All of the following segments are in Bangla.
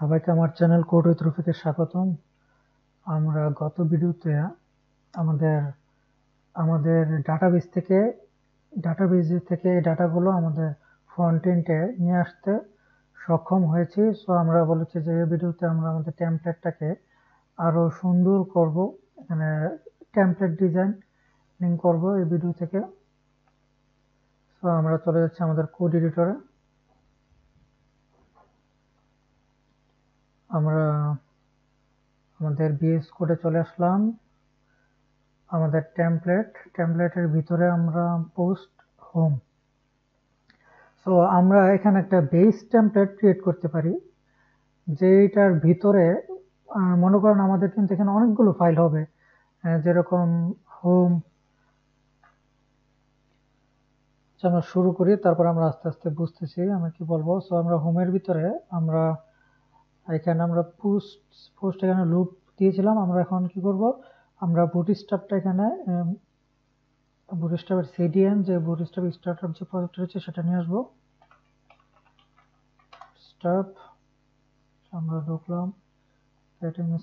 সবাইকে আমার চ্যানেল কোড উইথ রফিকে স্বাগতম। আমরা গত ভিডিওতে আমাদের ডাটাবেস থেকে ডাটাগুলো আমাদের ফ্রন্ট এন্ডে নিয়ে আসতে সক্ষম হয়েছি। সো আমরা বলেছি যে এই ভিডিওতে আমরা আমাদের টেমপ্লেটটাকে আরো সুন্দর করব, এখানে টেমপ্লেট ডিজাইনিং করব এই ভিডিও থেকে। সো আমরা চলে যাচ্ছি আমাদের কোড এডিটরে। আমরা আমাদের বিএস কোডে চলে আসলাম। আমাদের টেমপ্লেটের ভিতরে আমরা পোস্ট হোম। সো আমরা এখানে একটা বেস টেমপ্লেট ক্রিয়েট করতে পারি, যেটার ভিতরে মনে করেন আমাদের কিন্তু এখানে অনেকগুলো ফাইল হবে, যেরকম হোম। আমরা শুরু করি, তারপর আমরা আস্তে আস্তে বুঝতেছি আমি কি বলবো। সো আমরা হোমের ভিতরে এখানে আমরা পোস্ট এখানে লুপ দিয়েছিলাম। আমরা এখন কি করব, আমরা বুটস্ট্র্যাপটা এখানে বুটস্ট্র্যাপের সিডিএন যে বুটস্ট্র্যাপ স্টার্টআপ যে প্রজেক্ট রয়েছে সেটা নিয়ে আসবো। স্টার্ট আমরা ঢুকলাম,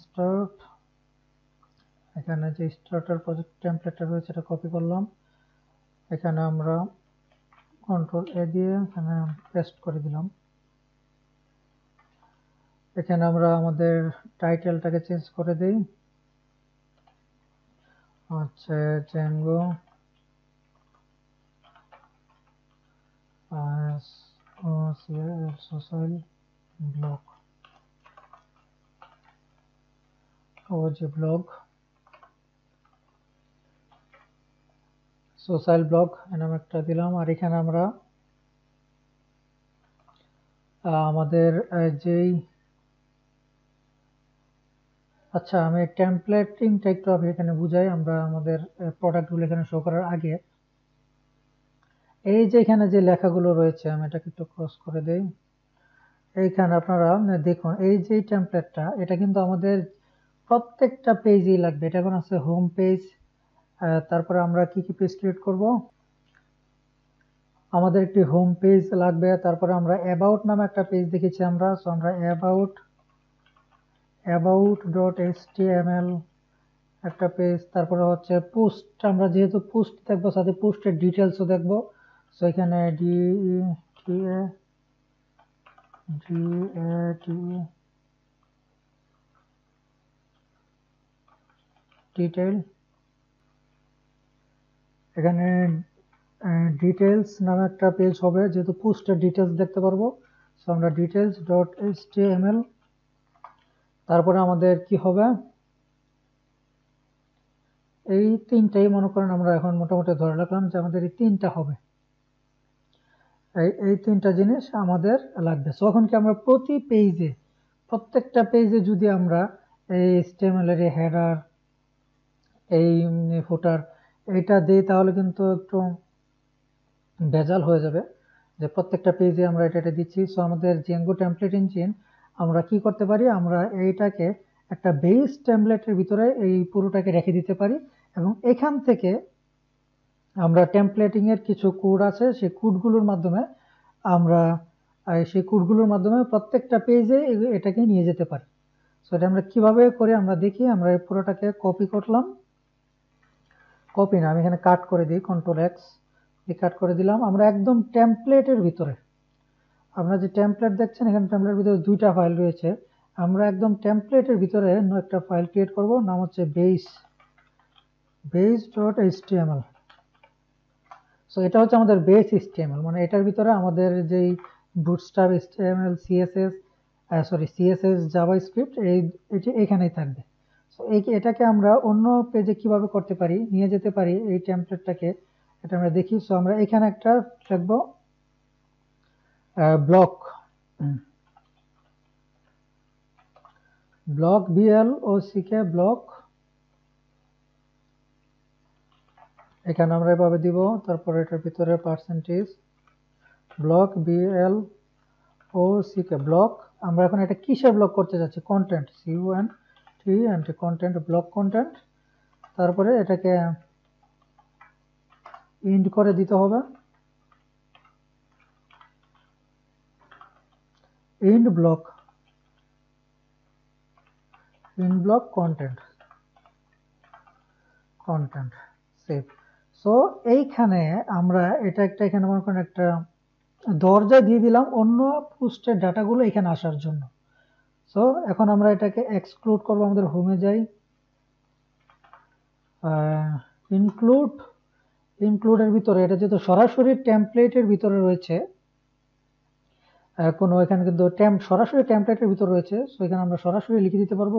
স্টার্ট। এখানে যে স্টার্টার প্রজেক্ট টেমপ্লেটটা রয়েছে এটা কপি করলাম। এখানে আমরা কন্ট্রোল এ দিয়ে এখানে পেস্ট করে দিলাম। এখানে আমরা আমাদের টাইটেলটাকে চেঞ্জ করে দেই, হচ্ছে Zango social blog social blog এরকম একটা দিলাম। আর এখানে আমরা আমাদের যেই আচ্ছা আমি টেমপ্লেটিংটা একটু এখানে বুঝাই। আমরা আমাদের প্রোডাক্টগুলো এখানে শো করার আগে এই যে এখানে যে লেখাগুলো রয়েছে আমি এটাকে একটু ক্রস করে দেই। এইখানে আপনারা দেখুন এই যে টেমপ্লেটটা এটা কিন্তু আমাদের প্রত্যেকটা পেজেই লাগবে। এটা এখন আছে হোম পেজ। তারপরে আমরা কি কি পেজ ক্রিয়েট করব, আমাদের একটি হোম পেজ লাগবে। তারপরে আমরা অ্যাবাউট নামে একটা পেজ দেখেছি আমরা। সো আমরা about.html একটা পেজ। তারপরে হচ্ছে পোস্ট, আমরা যেহেতু পোস্ট দেখবো সাথে পোস্টের ডিটেলসও দেখবো। সো এখানে ডিটেল, এখানে ডিটেলস নামে একটা পেজ হবে, যেহেতু পোস্টের ডিটেলস দেখতে পারবো। সো আমরা details.html। তারপরে আমাদের কি হবে, এই তিনটাই মনে করেন আমরা এখন মোটামুটি ধরে রাখলাম যে আমাদের এই তিনটা হবে, এই তিনটা জিনিস আমাদের লাগবে। সো এখন কি আমরা প্রত্যেকটা পেজে যদি আমরা এই HTML এর হেডার, এই ফুটার এটা দিই তাহলে কিন্তু একটু ভেজাল হয়ে যাবে যে প্রত্যেকটা পেজে আমরা এটা দিচ্ছি। সো আমাদের জেঙ্গো টেমপ্লেট ইঞ্জিন আমরা কি করতে পারি, আমরা এইটাকে একটা বেস টেমপ্লেটের ভিতরে এই পুরোটাকে রেখে দিতে পারি এবং এখান থেকে আমরা টেমপ্লেটিং এর কিছু কোড আছে, সেই কোডগুলোর মাধ্যমে প্রত্যেকটা পেজে এটাকে নিয়ে যেতে পারি। সো এটা আমরা কিভাবে করি আমরা দেখি। আমরা এই পুরোটাকে কপি করলাম, কপি না আমি এখানে কাট করে দিই, কন্ট্রোল এক্স দিয়ে কাট করে দিলাম। আমরা একদম টেমপ্লেটের ভিতরে, আপনারা যে টেমপ্লেট দেখছেন এখানে টেমপ্লেটের ভিতরে দুইটা ফাইল রয়েছে। আমরা একদম টেমপ্লেটের ভিতরে একটা ফাইল ক্রিয়েট করব, নাম হচ্ছে base.html। সো এটা হচ্ছে আমাদের বেস HTML, মানে এটার ভিতরে আমাদের যেই বুটস্ট্র্যাপ HTML CSS জাভাস্ক্রিপ্ট এটি এখানেই থাকবে। সো এটাকে আমরা অন্য পেজে কিভাবে করতে পারি, নিয়ে যেতে পারি এই টেমপ্লেটটাকে, এটা আমরা দেখি। সো আমরা এখানে একটা লিখবো ব্লক BLOCK ব্লক। এখানে আমরা এভাবে দিব। তারপর এটার ভিতরে পার্সেন্টেজ ব্লক BLOCK ব্লক। আমরা এখন এটা কিসের ব্লক করতে যাচ্ছি, content CONTENT content block content. তারপরে এটাকে ইন্ড করে দিতে হবে, ইন্ড block. In block content save. So এইখানে আমরা এটা একটা এখানে মনে করেন একটা দরজা দিয়ে দিলাম অন্য পোস্টের ডাটাগুলো এখানে আসার জন্য। সো এখন আমরা এটাকে এক্সক্লুড করবো, আমাদের হোমে যাই, ইনক্লুডের ভিতরে এটা যেহেতু সরাসরি টেমপ্লেটের ভিতরে রয়েছে, কোনো এখানে কিন্তু সরাসরি টেমপ্লেটের ভিতরে রয়েছে, সো এখানে আমরা সরাসরি লিখে দিতে পারবো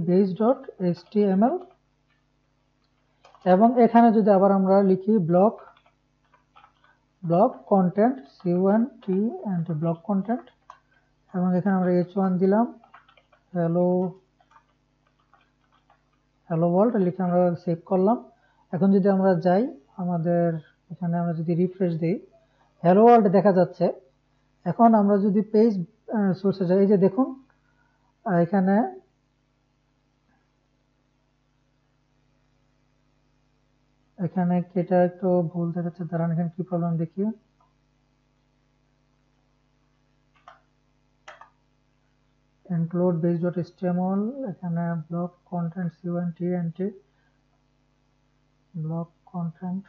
বেস ডট html, এবং এখানে যদি আবার আমরা লিখি block content c1t and block content, এবং এখানে আমরা h1 দিলাম, হ্যালো ওয়ার্ল্ড লিখে আমরা সেভ করলাম। এখন যদি আমরা যাই আমাদের এখানে, আমরা যদি রিফ্রেশ দিই, হ্যালো ওয়ার্ল্ড দেখা যাচ্ছে। এখন আমরা যদি পেজ সোর্সে যাই, এই যে দেখুন এখানে এটা একটু ভুল দেখাচ্ছে, দাঁড়ান এখানে কি প্রবলেম দেখি। include base.html, এখানে block content c1t and block content,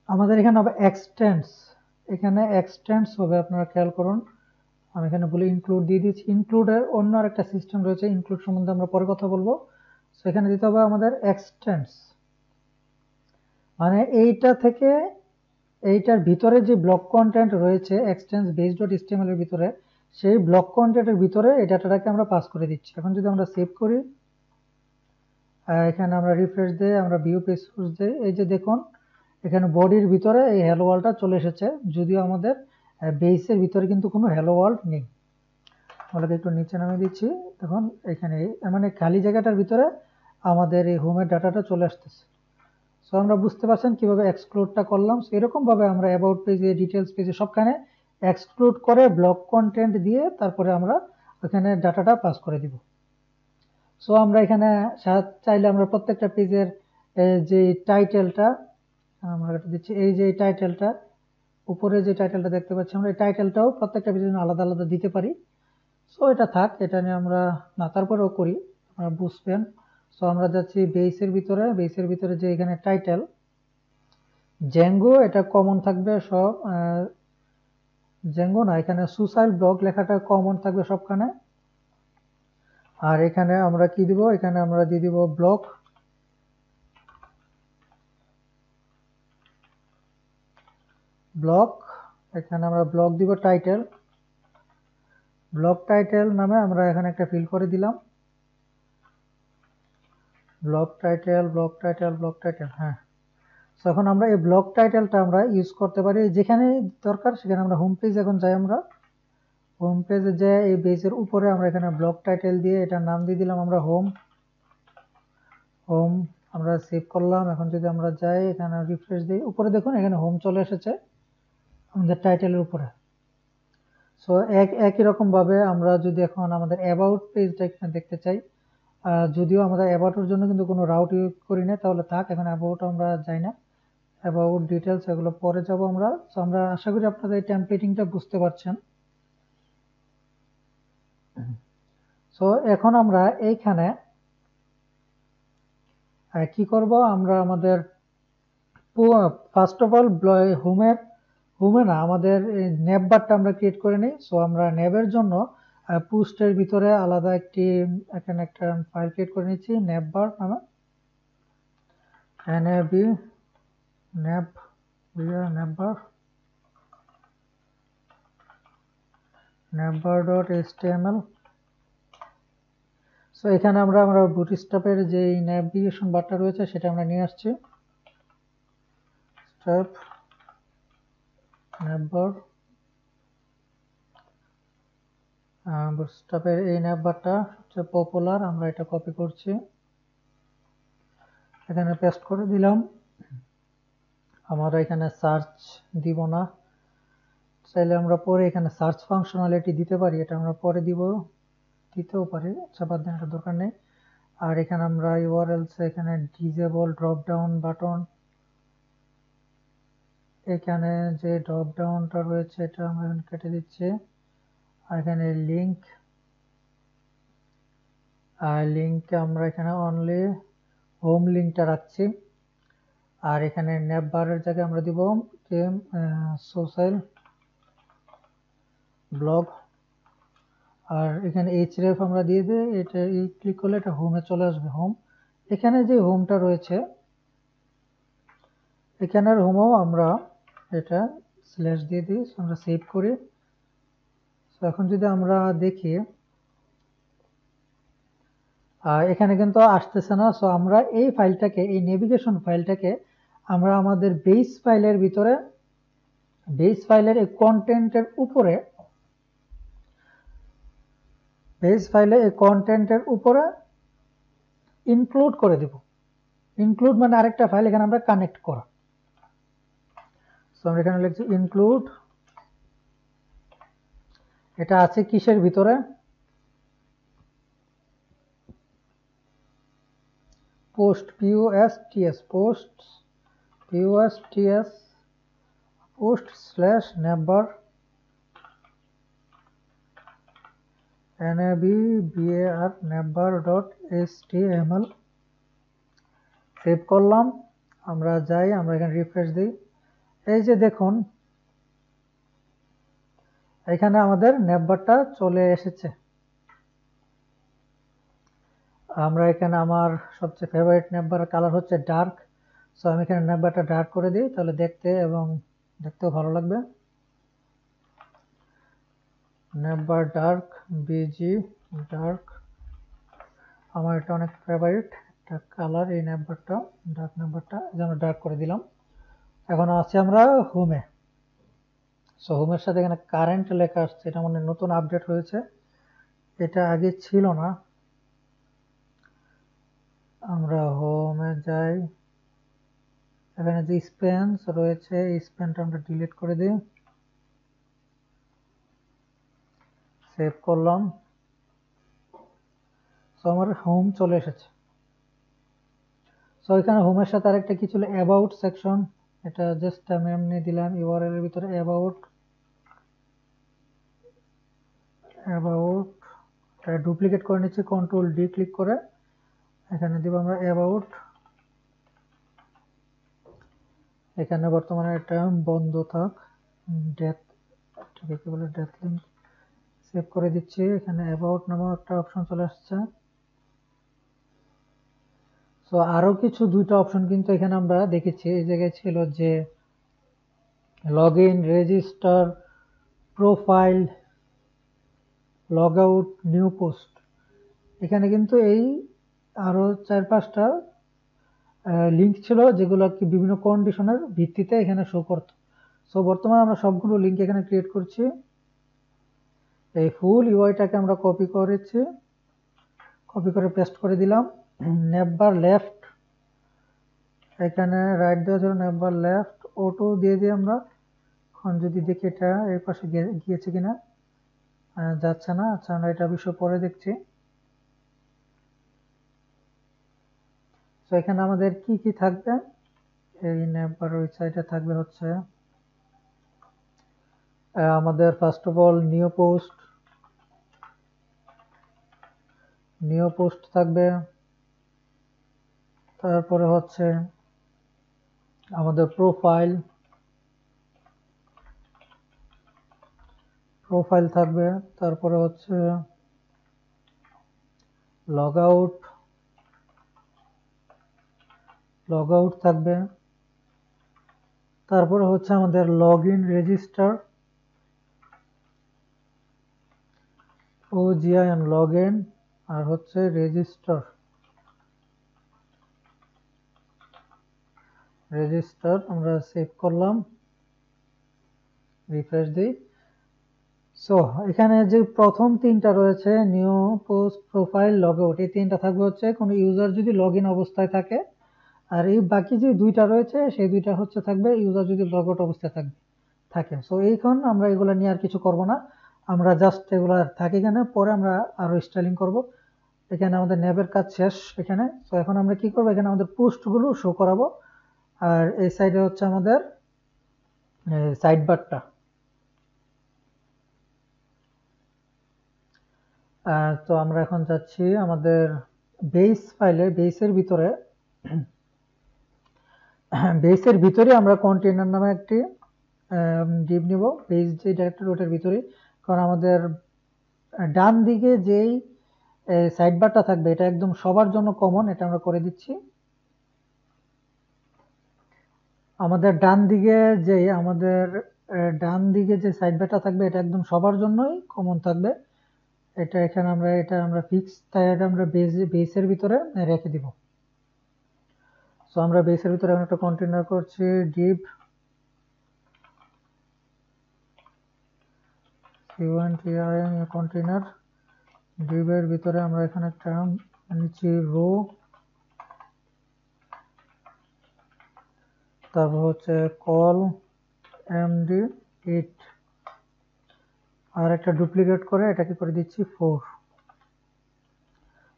আমাদের এখানে হবে এক্সটেন্স, এখানে এক্সটেন্স হবে, আপনারা খেয়াল করুন আমি এখানে বলে ইনক্লুড দিয়ে দিচ্ছি। ইনক্লুডের অন্য আরেকটা সিস্টেম রয়েছে, ইনক্লুড সম্বন্ধে আমরা পরে কথা বলবো। সো এখানে দিতে হবে আমাদের এক্সটেন্স, মানে এইটা থেকে এইটার ভিতরে যে ব্লক কন্টেন্ট রয়েছে এক্সটেন্স base.html এর ভিতরে, সেই ব্লক কন্টেন্টের ভিতরে এই ডাটাটাকে আমরা পাস করে দিচ্ছি। এখন যদি আমরা সেভ করি, এখানে আমরা রিফ্রেশ দিই, আমরা ভিউ পেজ সোর্স দিই, এই যে দেখুন এখানে বডির ভিতরে এই হ্যালো ওয়ার্ল্ডটা চলে এসেছে, যদিও আমাদের বেসের ভিতরে কিন্তু কোনো হ্যালো ওয়ার্ল্ড নেই। আমরা একটু নিচে নামিয়ে দিচ্ছি, দেখুন এখানে মানে খালি জায়গাটার ভিতরে আমাদের এই হোমের ডাটাটা চলে আসতেছে। সো আমরা বুঝতে পারছেন কিভাবে এক্সক্লুডটা করলাম। সো এরকম ভাবে আমরা অ্যাবাউট পেজে, ডিটেলস পেজে সবখানে এক্সক্লুড করে ব্লক কন্টেন্ট দিয়ে তারপরে আমরা ওখানে ডাটাটা পাস করে দিব। সো আমরা এখানে চাইলে আমরা প্রত্যেকটা পেজের যে টাইটেলটা আমরা দিচ্ছি, এই যে টাইটেলটা উপরে যে টাইটেলটা দেখতে পাচ্ছি আমরা, এই টাইটেলটাও প্রত্যেকটা পেজের জন্য আলাদা আলাদা দিতে পারি। সো এটা থাক, এটা নিয়ে আমরা না তারপরেও করি, আপনারা বুঝবেন। সো আমরা যাচ্ছি বেসের ভিতরে যে এখানে টাইটেল জ্যাঙ্গো, এটা কমন থাকবে সব, জ্যাঙ্গো না, এখানে সুসাইল ব্লগ লেখাটা কমন থাকবে সবখানে। আর এখানে আমরা কি দিব, এখানে আমরা দিয়ে দিব ব্লক এখানে আমরা ব্লক দিব টাইটেল, ব্লক টাইটেল নামে আমরা এখানে একটা ফিল করে দিলাম, ব্লক টাইটেল, হ্যাঁ। সো এখন আমরা এই ব্লক টাইটেলটা আমরা ইউজ করতে পারি যেখানে দরকার সেখানে। আমরা হোম পেজ এখন যাই, আমরা হোম পেজে যে এই বেসের উপরে আমরা এখানে ব্লক টাইটেল দিয়ে এটার নাম দিয়ে দিলাম আমরা হোম, আমরা সেভ করলাম। এখন যদি আমরা যাই এখানে রিফ্রেশ দিই, উপরে দেখুন এখানে হোম চলে এসেছে আমাদের টাইটেলের উপরে। সো একই রকম ভাবে আমরা যদি এখন আমাদের অ্যাবাউট পেজটা এখানে দেখতে চাই, যদিও আমাদের অ্যাবাউটের জন্য কিন্তু কোনো রাউট ইউজ করি না, তাহলে থাক, এখন অ্যাবাউট আমরা যাই না, অ্যাবাউট ডিটেলস এগুলো পরে যাব আমরা। সো আমরা আশা করি আপনাদের এই টেমপ্লেটিংটা বুঝতে পারছেন। সো এখন আমরা এইখানে কি করব, আমরা আমাদের ফার্স্ট অফ অল হোমে না আমাদের নেভ বারটা আমরা ক্রিয়েট করে নিই। সো আমরা নেভের জন্য পোস্টের ভিতরে আলাদা এখানে একটা ফাইল ক্রিয়েট করে নিচ্ছি নেভ বার নামে, navbar.html। সো এখানে আমরা বুটস্ট্র্যাপের যে নেভিগেশন বারটা রয়েছে সেটা আমরা নিয়ে আসছি, স্ট্র্যাপ navbar, বুটস্ট্র্যাপের এই navbarটা সবচেয়ে পপুলার, আমরা এটা কপি করছি, এখানে পেস্ট করে দিলাম। আমরা এখানে সার্চ দিব না, চাইলে আমরা পরে এখানে সার্চ ফাংশনালিটি দিতে পারি, এটা আমরা পরে দিতেও পারি, আচ্ছা বাদ দেন, এটা দরকার নেই। আর এখানে আমরা ইউআরএলস এখানে ডিসেবল ড্রপ ডাউন বাটন, এখানে যে ড্রপ ডাউনটা রয়েছে এটা আমরা এখানে কেটে দিচ্ছি। আর এখানে লিংক, আর লিংকে আমরা এখানে অনলি হোম লিংকটা রাখছি। আর এখানে নেভ বারের জায়গায় আমরা দিব সোশ্যাল ব্লগ। আর এখানে href আমরা দিয়ে দিই, এটা ক্লিক করলে এটা হোমে চলে আসবে। হোম, এখানে যে হোমটা রয়েছে এখানের হোমেও আমরা এটা স্ল্যাশ দিয়ে দিই। আমরা সেভ করি। এখন যদি আমরা দেখি এখানে কিন্তু আসতেছে না। সো আমরা এই ফাইলটাকে, এই নেভিগেশন ফাইলটাকে আমরা আমাদের বেস ফাইলের ভিতরে, বেস ফাইলের এই কন্টেন্টের উপরে, বেস ফাইলে এই কন্টেন্টের উপরে ইনক্লুড করে দিব। ইনক্লুড মানে আরেকটা ফাইল এখানে আমরা কানেক্ট করা। সো আমরা এখানে লিখছি ইনক্লুড। এটা আছে কিসের ভিতরে? Post, POSTS, post POSTS, post slash navbar, navbar navbar.html। Save করলাম। আমরা যাই, আমরা এখানে রিফ্রেশ দিই। এই যে দেখুন এখানে আমাদের navbarটা চলে এসেছে। আমরা এখানে, আমার সবচেয়ে ফেভারিট navbar কালার হচ্ছে ডার্ক। সো আমি এখানে navbarটা ডার্ক করে দিই, তাহলে দেখতে এবং দেখতেও ভালো লাগবে। navbar ডার্ক, BG ডার্ক, আমার এটা অনেক ফেভারিট একটা কালার এই navbarটা, ডার্ক navbarটা, যেন ডার্ক করে দিলাম। এখন আছি আমরা হোমে। সো হোমের সাথে এখানে কারেন্ট লেখা আসছে, এটা মানে নতুন আপডেট হয়েছে, এটা আগে ছিল না। আমরা হোমে যাই, এখানে যে স্পেন্স রয়েছে এই স্পেনটা আমরা ডিলিট করে দিই। সেভ করলাম। সো আমার হোম চলে এসেছে। সো এখানে হোমের সাথে আরেকটা কি ছিল, অ্যাবাউট সেকশন। এটা জাস্ট আমি এমনি দিলাম ইউআরএল এর ভিতরে অ্যাবাউট, এটা ডুপ্লিকেট করে নিচ্ছি, কন্ট্রোল ডি ক্লিক করে এখানে দিব আমরা অ্যাবাউট। এখানে বর্তমানে এটা বন্ধ থাক, ডেথ, এটাকে কি বলে, ডেথ লিঙ্ক। সেভ করে দিচ্ছি। এখানে অ্যাবাউট নামক একটা অপশন চলে আসছে। সো আরো কিছু দুইটা অপশন কিন্তু এখানে আমরা দেখেছি। এই জায়গায় ছিল যে log in, register, profile, log out, new post. এখানে কিন্তু এই আরো 4-5টা লিঙ্ক ছিল যেগুলো কি বিভিন্ন কন্ডিশনের ভিত্তিতে এখানে শো করত। সো বর্তমানে আমরা সবগুলো লিঙ্ক এখানে ক্রিয়েট করছি। এই ফুল ইউআইটাকে আমরা কপি করেছি, কপি করে পেস্ট করে দিলাম। নেভবার লেফট, এখানে রাইট দেওয়া ছিল, নেভবার লেফট অটো দিয়ে দিই আমরা। এখন যদি দেখি এটা এর পাশে গিয়েছে কিনা, যাচ্ছে না। আচ্ছা, আমরা এটা বিষয় পরে দেখছি। তো এখানে আমাদের কি কি থাকবে, এই নেভবার ওই সাইডে থাকবে হচ্ছে আমাদের first of all new post থাকবে। তারপরে হচ্ছে আমাদের প্রোফাইল থাকবে। তারপরে হচ্ছে লগ আউট থাকবে। তারপরে হচ্ছে আমাদের log in, register, OGIN log in, আর হচ্ছে রেজিস্টার। আমরা সেভ করলাম, রিফ্রেশ দিই। সো এখানে যে প্রথম তিনটা রয়েছে, new post, profile, log out, এই তিনটা থাকবে হচ্ছে কোনো ইউজার যদি লগ ইন অবস্থায় থাকে। আর এই বাকি যে দুইটা রয়েছে সেই দুইটা হচ্ছে থাকবে ইউজার যদি লগ আউট অবস্থায় থাকে। সো এইখন আমরা এগুলো নিয়ে আর কিছু করব না, আমরা জাস্ট এগুলো থাকে এখানে, পরে আমরা আরো স্টাইলিং করব। এখানে আমাদের ন্যাবের কাজ শেষ এখানে। তো এখন আমরা কি করব, এখানে আমাদের পোস্টগুলো শো করাবো, আর এই সাইডে হচ্ছে আমাদের সাইড বারটা। তো আমরা এখন যাচ্ছি আমাদের বেস ফাইলে, বেসের ভিতরে আমরা কন্টেইনার নামে একটি ডিভ নিব, বেস যে ডাইরেক্টরি ওটার ভিতরে। কারণ আমাদের ডান দিকে যেই সাইড বারটা থাকবে এটা একদম সবার জন্য কমন, এটা আমরা করে দিচ্ছি। আমাদের ডান দিকে যে সাইড বারটা থাকবে এটা একদম সবার জন্যই কমন থাকবে। এটা এখানে আমরা ফিক্স, তাই এটা আমরা বেসের ভিতরে রেখে দিব। সো আমরা বেসের ভিতরে এখন একটা কন্টেইনার করছি, ডিভ কন্টেইনার। ডিভের ভিতরে আমরা এখানে একটা নিচ্ছি রো, তারপর হচ্ছে কল md8, আর একটা ডুপ্লিকেট করে এটাকে করে দিচ্ছি 4।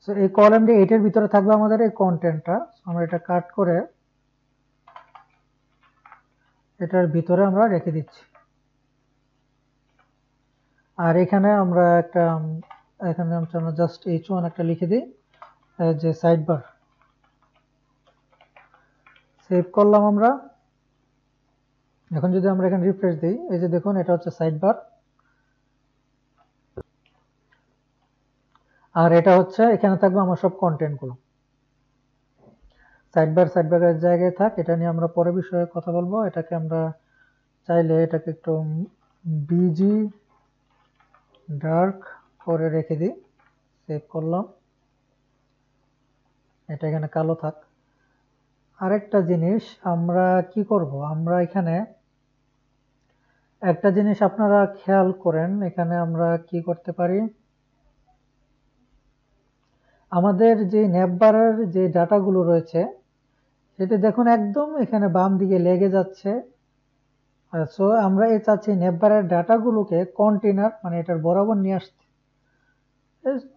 সো এই কল md8 এর ভিতরে থাকবে আমাদের এই কন্টেন্টটা। আমরা এটা কাট করে এটার ভিতরে আমরা রেখে দিচ্ছি। আর এখানে আমরা জাস্ট h1 একটা লিখে দিই, যে সাইড বার। সেভ করলাম আমরা। এখন যদি আমরা এখানে রিফ্রেশ দিই, এই যে দেখুন এটা হচ্ছে সাইড বার, আর এটা হচ্ছে এখানে থাকবে আমার সব কন্টেন্ট গুলো। সাইড বারের জায়গায় থাক, এটা নিয়ে আমরা পরে বিষয়ে কথা বলবো। এটাকে আমরা চাইলে এটাকে একটু বিজি ডার্ক করে রেখে দিই। সেভ করলাম, এটা এখানে কালো থাক। আরেকটা জিনিস আমরা কি করব, আমরা এখানে একটা জিনিস আপনারা খেয়াল করেন, এখানে আমরা কি করতে পারি, আমাদের যে নেভবারের যে ডাটাগুলো রয়েছে সেটা দেখুন একদম এখানে বাম দিকে লেগে যাচ্ছে। সো আমরা চাচ্ছি নেভবারের ডাটাগুলোকে কন্টেইনার মানে এটার বরাবর নিয়ে আসতে।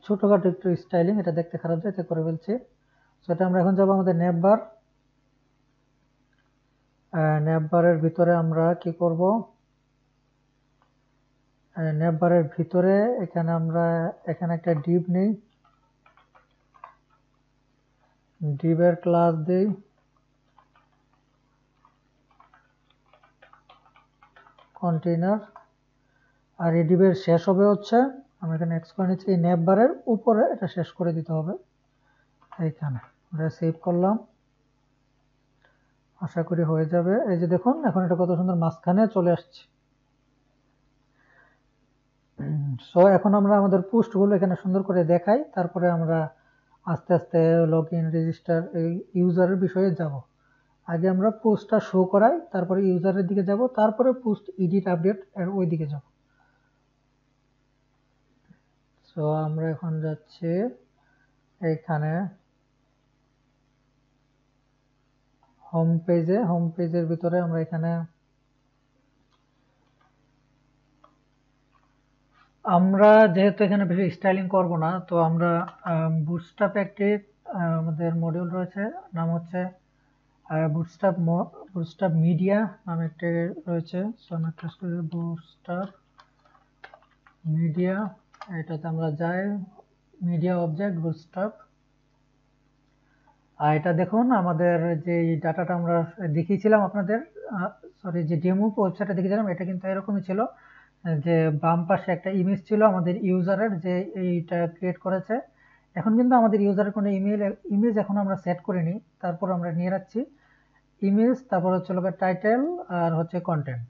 ছোটখাটো একটু স্টাইলিং, এটা দেখতে খারাপ যাতে করে ফেলছি। সো এটা আমরা এখন যাবো আমাদের নেভবারের ভিতরে আমরা কি করব, নেভবারের ভিতরে এখানে একটা ডিভ নেই, ডিভের ক্লাস দেই কন্টেইনার, আর এই ডিভের শেষ হবে হচ্ছে, আমরা এখানে এক্স করে নিচ্ছি, এই নেভবারের উপরে এটা শেষ করে দিতে হবে এইখানে। আমরা সেভ করলাম, আশা করি হয়ে যাবে। এই যে দেখুন এখন এটা কত সুন্দর মাঝখানে চলে আসছে। সো এখন আমরা আমাদের পোস্টগুলো এখানে সুন্দর করে দেখাই, তারপরে আমরা আস্তে আস্তে লগ ইন রেজিস্টার এই ইউজারের বিষয়ে যাব। আগে আমরা পোস্টটা শো করাই, তারপরে ইউজারের দিকে যাব, তারপরে পোস্ট এডিট আপডেট এর ওই দিকে যাব। সো আমরা এখন যাচ্ছি এইখানে হোম পেজের ভিতরে আমরা এখানে আমরা যেহেতু এখানে বেশি স্টাইলিং করব না, তো আমরা বুটস্ট্র্যাপ একটি আমাদের মডিউল রয়েছে, নাম হচ্ছে বুটস্ট্র্যাপ মিডিয়া নামে একটি রয়েছে। সো আমরা ক্লাস করি বুটস্ট্র্যাপ মিডিয়া, এটাতে আমরা যাই, মিডিয়া অবজেক্ট বুটস্ট্র্যাপ। আর এটা দেখুন আমাদের যে ডাটাটা আমরা দেখিয়েছিলাম আপনাদের, সরি যে ডেমো ওয়েবসাইটে দেখিয়েছিলাম, এটা কিন্তু এরকমই ছিল যে বাম পাশে একটা ইমেজ ছিল আমাদের ইউজারের যে এইটা ক্রিয়েট করেছে। এখন কিন্তু আমাদের ইউজারের কোনো ইমেজ এখন আমরা সেট করিনি, তারপর আমরা নিয়ে রাখছি ইমেজ, তারপর হচ্ছে টাইটেল আর হচ্ছে কন্টেন্ট।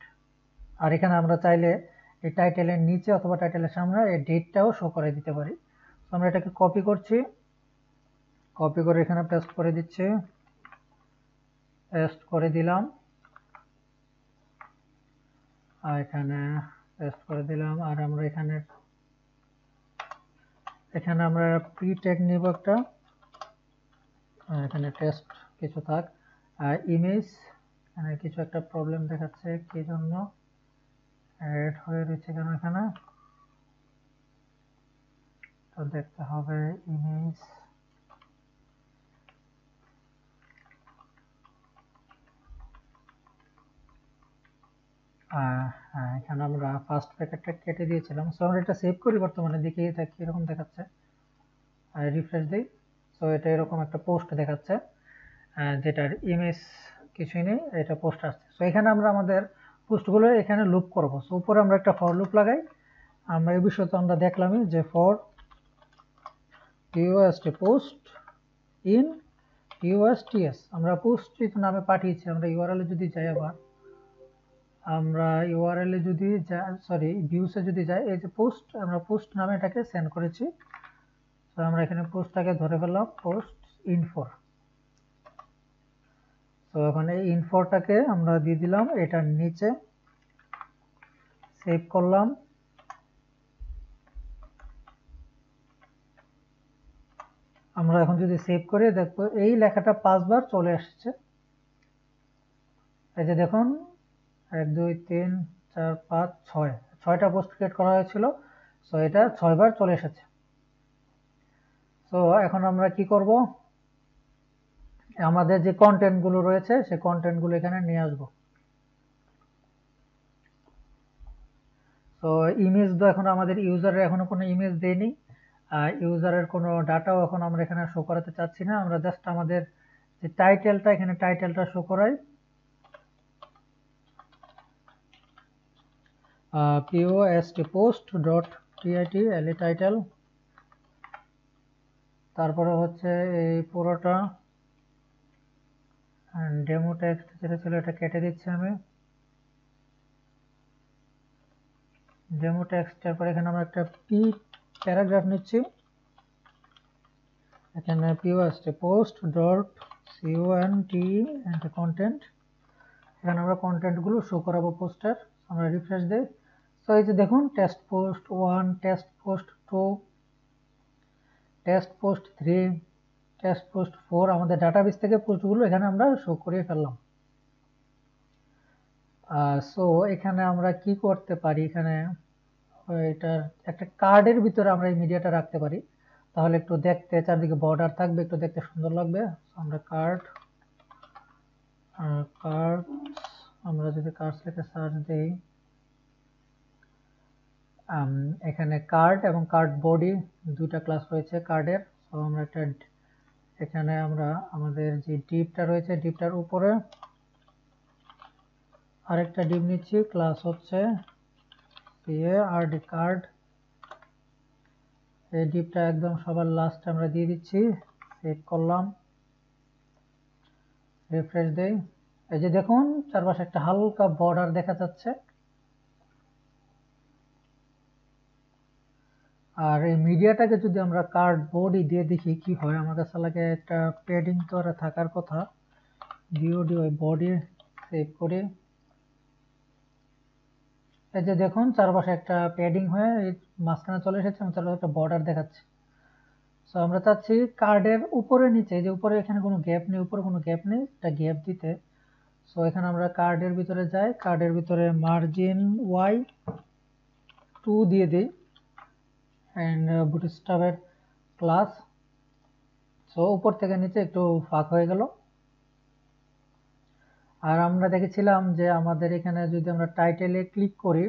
আর এখানে আমরা চাইলে এই টাইটেলের নিচে অথবা টাইটেলের সামনে এই ডেটটাও শো করে দিতে পারি। তো আমরা এটাকে কপি করছি, কপি করে এখানে পেস্ট করে দিচ্ছি, পেস্ট করে দিলাম, আর এখানে পেস্ট করে দিলাম। আর আমরা এখানে আমরা প্রি ট্যাগ নিব একটা, এখানে টেস্ট কিছু থাক, আর ইমেজ এখানে কিছু একটা প্রবলেম দেখাচ্ছে কি জন্য অ্যাড হয়ে রয়েছে কেন এখানে, তো দেখতে হবে ইমেজ, এখানে আমরা ফার্স্ট প্যাকেটটা কেটে দিয়েছিলাম। সো আমরা এটা সেভ করি, বর্তমানে দেখি এটা কিরকম দেখাচ্ছে, রিফ্রেশ দিই। সো এটা এরকম একটা পোস্ট দেখাচ্ছে, যেটার ইমেজ কিছুই নেই, এটা পোস্ট আসছে। সো এখানে আমরা আমাদের পোস্টগুলো এখানে লুপ করব। সো উপরে আমরা একটা ফর লুপ লাগাই। আমরা এই বিষয়ে তো আমরা দেখলামই যে for post post in USTS, আমরা পোস্ট নামে পাঠিয়েছি। আমরা ইউআরএল এ যদি যাই, আবার আমরা ইউআরএল এ যদি সরি ভিউসে যদি যাই, এই যে পোস্ট, আমরা পোস্ট নামে এটাকে সেন্ড করেছি। তো আমরা এখানে পোস্টটাকে ধরে ফেললাম, পোস্ট ইনফো। তো এখন এই ইনফোটাকে আমরা দিয়ে দিলাম এটার নিচে, সেভ করলাম। আমরা এখন যদি সেভ করে দেখবো এই লেখাটা 5 বার চলে আসছে। এই যে দেখুন 1 2 3 4 5 6, 6টা পোস্ট ক্রিয়েট করা হয়েছিল। সো এটা 6 বার চলে এসেছে। তো এখন আমরা কি করব, আমাদের যে কন্টেন্ট গুলো রয়েছে সেই কন্টেন্ট গুলো এখানে নিয়ে আসবো। তো ইমেজ তো এখন আমাদের ইউজারের এখনো কোনো ইমেজ দেয়নি, ইউজারের কোনো ডাটাও এখন আমরা এখানে শো করাতে চাচ্ছি না। আমরা জাস্ট আমাদের যে টাইটেলটা, এখানে টাইটেলটা শো করাই, post.title টাইটেল। তারপরে হচ্ছে এই পুরোটা ডেমো টেক্সট যেটা ছিল এটা কেটে দিচ্ছি আমি, ডেমো টেক্সট। তারপর এখানে আমরা একটা পি প্যারাগ্রাফ নিচ্ছি, এখানে post.content, এখানে আমরা কন্টেন্ট গুলো শো করাবো পোস্টার। আমরা রিফ্রেশ দেই। তো এই যে দেখুন test post 1, test post 2, test post 3, test post 4, আমাদের ডাটাবেস থেকে পোস্টগুলো এখানে আমরা শো করিয়ে ফেললাম। সো এখানে আমরা কি করতে পারি, এখানে এটার একটা কার্ডের ভিতরে আমরা এই মিডিয়াটা রাখতে পারি, তাহলে একটু দেখতে চারদিকে বর্ডার থাকবে, একটু দেখতে সুন্দর লাগবে। আমরা কার্ড আমরা যদি কার্ড লিখে সার্চ দেই, এখানে কার্ড এবং কার্ড বডি দুইটা ক্লাস রয়েছে কার্ডের। তো আমরা একটা এখানে আমরা আমাদের যে ডিপটা রয়েছে, ডিপটার উপরে আরেকটা ডিপ নিচ্ছি, ক্লাস হচ্ছে CARD কার্ড। এই ডিপটা একদম সবার লাস্ট আমরা দিয়ে দিচ্ছি, সেভ করলাম, রিফ্রেশ দেই। এই যে দেখুন চারপাশে একটা হালকা বর্ডার দেখা যাচ্ছে। আর এই মিডিয়াটাকে যদি আমরা কার্ড বডি দিয়ে দেখি কি হয়, আমার কাছে লাগে একটা প্যাডিং তো আর থাকার কথা, বিওডি বডি সেভ করে। এই যে দেখুন চারপাশে একটা প্যাডিং হয়ে মাঝখানে চলে এসেছে এবং চারপাশে একটা বর্ডার দেখাচ্ছে। সো আমরা চাচ্ছি কার্ডের উপরে নিচে, যে উপরে এখানে কোনো গ্যাপ নেই, উপরে কোনো গ্যাপ নেই, একটা গ্যাপ দিতে। সো এখানে আমরা কার্ডের ভিতরে যাই, কার্ডের ভিতরে মার্জিন Y2 দিয়ে দিই, এন্ড বুটস্ট্র্যাপের ক্লাস। সো উপর থেকে নিচে একটু ফাঁক হয়ে গেল। আর আমরা দেখেছিলাম যে আমাদের এখানে যদি আমরা টাইটেলে ক্লিক করি,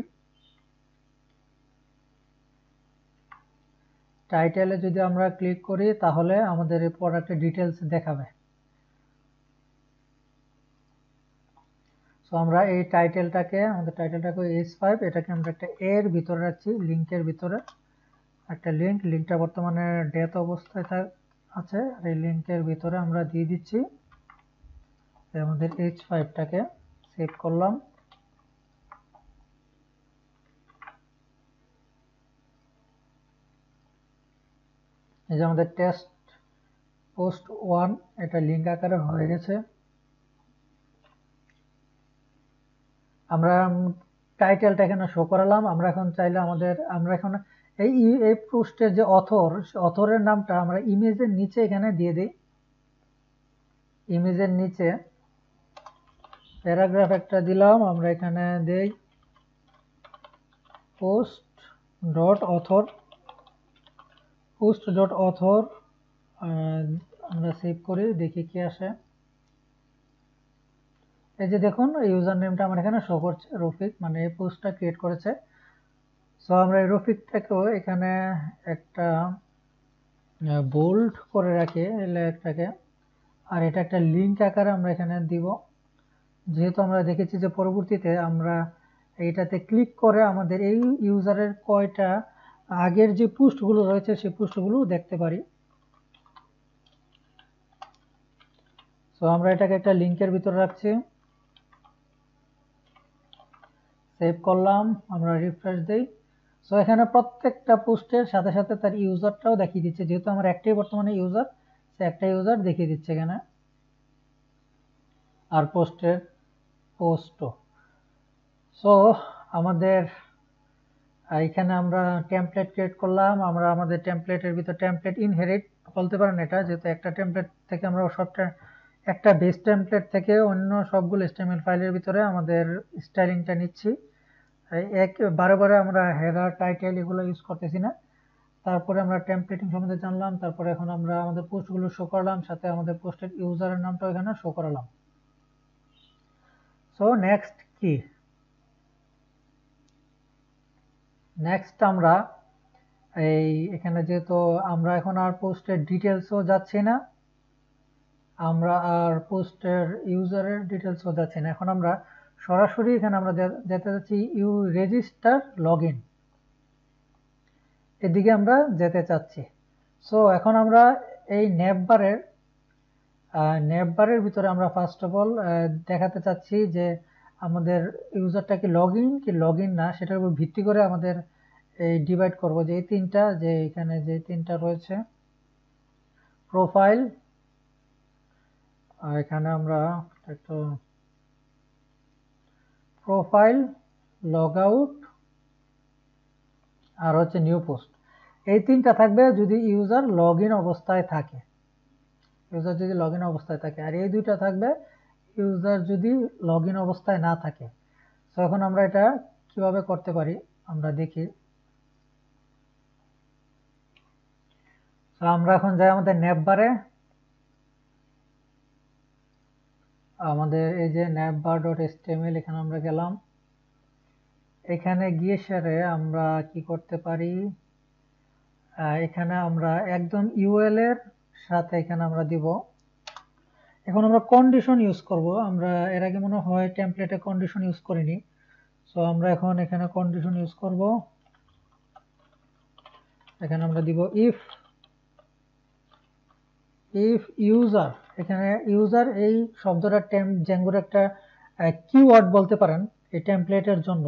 টাইটেলে যদি আমরা ক্লিক করি তাহলে আমাদের এই প্রোডাক্টের ডিটেলস দেখাবে। সো আমরা এই টাইটেলটাকে, আমাদের টাইটেলটাকে S5, এটাকে আমরা একটা এর ভিতরে রাখছি, লিঙ্কের ভিতরে একটা লিঙ্কটা বর্তমানে ডেট অবস্থায় আছে। আর এই লিঙ্কের ভিতরে আমরা দিয়ে দিচ্ছি আমাদের H5টাকে, সেভ করলাম। এই যে আমাদের টেস্ট পোস্ট 1 এটা লিঙ্ক আকারে হয়ে গেছে। আমরা টাইটেলটা এখানে শো করালাম। আমরা এখন চাইলে আমরা এখন এই পোস্টের যে অথরের নামটা আমরা ইমেজের নিচে এখানে দিয়ে দিই। ইমেজের নিচে প্যারাগ্রাফ একটা দিলাম, আমরা এখানে দেই post.author পোস্ট ডট অথর আমরা সেভ করি, দেখি কি আসে। এই যে দেখুন ইউজার নেমটা আমার এখানে শো করছে রফিক, মানে এই পোস্টটা ক্রিয়েট করেছে। সো আমরা এই রফিকটাকেও এখানে একটা বোল্ড করে রাখি লেখাটাকে, আর এটা একটা লিঙ্ক আকারে আমরা এখানে দিব। যেহেতু আমরা দেখেছি যে পরবর্তীতে আমরা এইটাতে ক্লিক করে আমাদের এই ইউজারের কয়টা আগের যে পোস্টগুলো রয়েছে সেই পোস্টগুলো দেখতে পারি। সো আমরা এটাকে একটা লিঙ্কের ভিতরে রাখছি, সেভ করলাম, আমরা রিফ্রেশ দেই। সো এখানে প্রত্যেকটা পোস্টের সাথে সাথে তার ইউজারটাও দেখিয়ে দিচ্ছে, যেহেতু আমার একটাই বর্তমানে ইউজার, সে একটা ইউজার দেখিয়ে দিচ্ছে এখানে, আর পোস্টও। সো আমাদের এখানে আমরা টেমপ্লেট ক্রিয়েট করলাম, আমরা আমাদের টেমপ্লেটের ভিতর টেমপ্লেট ইনহেরিট বলতে পারেন এটা, যেহেতু একটা টেমপ্লেট থেকে আমরা সবটা একটা বেস টেমপ্লেট থেকে অন্য সবগুলো HTML ফাইলের ভিতরে আমাদের স্টাইলিংটা নিচ্ছি। বারে বারে আমরা হেডার টাইটেল এগুলো ইউজ করতেছি না। তারপরে আমরা টেমপ্লেটিং সম্বন্ধে জানলাম, তারপরে এখন আমরা আমাদের পোস্টগুলো শো করলাম, সাথে আমাদের পোস্টের ইউজারের নামটাও এখানে শো করালাম। সো নেক্সট কি, নেক্সট আমরা এখানে যেহেতু আমরা এখন আর পোস্টের ডিটেলসও যাচ্ছি না, আমরা আর পোস্টের ইউজারের ডিটেলসও যাচ্ছি না, এখন আমরা সরাসরি এখানে আমরা যেতে যাচ্ছি রেজিস্টার লগইন, এদিকে আমরা যেতে চাচ্ছি। সো এখন আমরা এই নেভবারের ভিতরে আমরা ফার্স্ট অফ অল দেখাতে চাচ্ছি যে আমাদের ইউজারটা কি লগইন না, সেটার উপর ভিত্তি করে আমাদের এই ডিভাইড করব যে এই তিনটা, যে এখানে যে তিনটা রয়েছে প্রোফাইল, এখানে আমরা একটু প্রোফাইল, লগ আউট আর হচ্ছে নিউ পোস্ট, এই তিনটা থাকবে যদি ইউজার লগইন অবস্থায় থাকে, আর এই দুইটা থাকবে ইউজার যদি লগইন অবস্থায় না থাকে। তো এখন আমরা এটা কিভাবে করতে পারি আমরা দেখি। তো আমরা এখন যাই আমাদের নেভবারে, আমাদের এই যে navbar.html, এখানে আমরা গেলাম, এখানে গিয়ে সেরে আমরা কি করতে পারি, এখানে আমরা একদম ইউএল এর সাথে এখানে আমরা দিব, এখন আমরা কন্ডিশন ইউজ করব, আমরা এর আগে মনে হয় টেমপ্লেটে কন্ডিশন ইউজ করিনি। সো আমরা এখন এখানে কন্ডিশন ইউজ করব, এখানে আমরা দিব ইফ ইউজার, এখানে ইউজার এই শব্দটা জ্যাঙ্গোর একটা কিওয়ার্ড বলতে পারেন এই টেমপ্লেটের জন্য,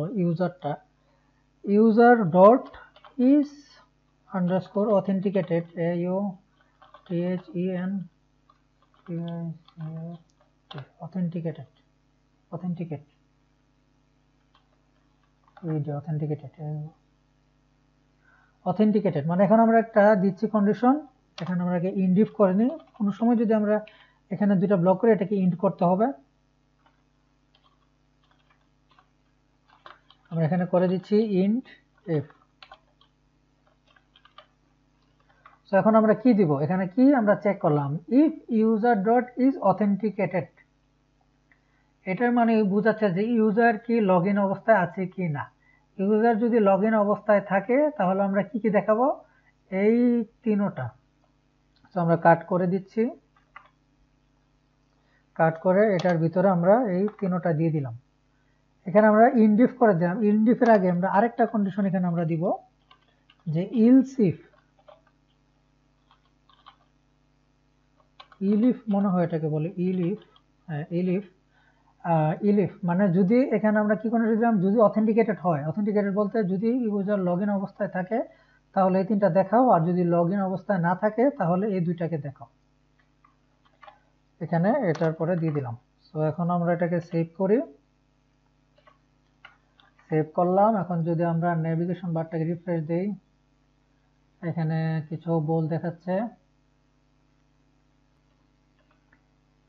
user dot is underscore authenticated, authenticated মানে এখন আমরা একটা দিচ্ছি কন্ডিশন, এখানে আমরা আগে ইনডিফ করে নিই, কোনো সময় যদি আমরা এখানে দুইটা ব্লক করে এটাকে ইন্ট করতে হবে, আমরা এখানে করে দিচ্ছি ইন্ট এফ। সো এখন আমরা কি দিব, এখানে কি আমরা চেক করলাম if user dot is authenticated, এটার মানে বোঝাচ্ছে যে ইউজার কি লগইন অবস্থায় আছে কি না। ইউজার যদি লগইন অবস্থায় থাকে তাহলে আমরা কি কি দেখাবো, এই তিনটা। তো আমরা কাট করে দিচ্ছি, কাট করে এটার ভিতরে আমরা এই তিনটা দিয়ে দিলাম, এখানে আমরা ইনডিফ করে দিলাম। ইনডিফের আগে আমরা আরেকটা কন্ডিশন এখানে আমরা দিব যে ইলিফ মনে হয় এটাকে বলে ইলিফ মানে যদি এখানে আমরা কি কন্ডিশন দিলাম, যদি অথেন্টিকেটেড হয়, অথেন্টিকেটেড বলতে যদি ইউজার লগইন অবস্থায় থাকে তাহলে এই তিনটা দেখাও, আর যদি লগইন অবস্থায় না থাকে তাহলে এই দুইটাকে দেখাও, এখানে এটার পরে দিয়ে দিলাম। সো এখন আমরা এটাকে সেভ করি, সেভ করলাম। এখন যদি আমরা নেভিগেশন বারটাকে রিফ্রেশ দেই, এখানে কিছু বল দেখাচ্ছে।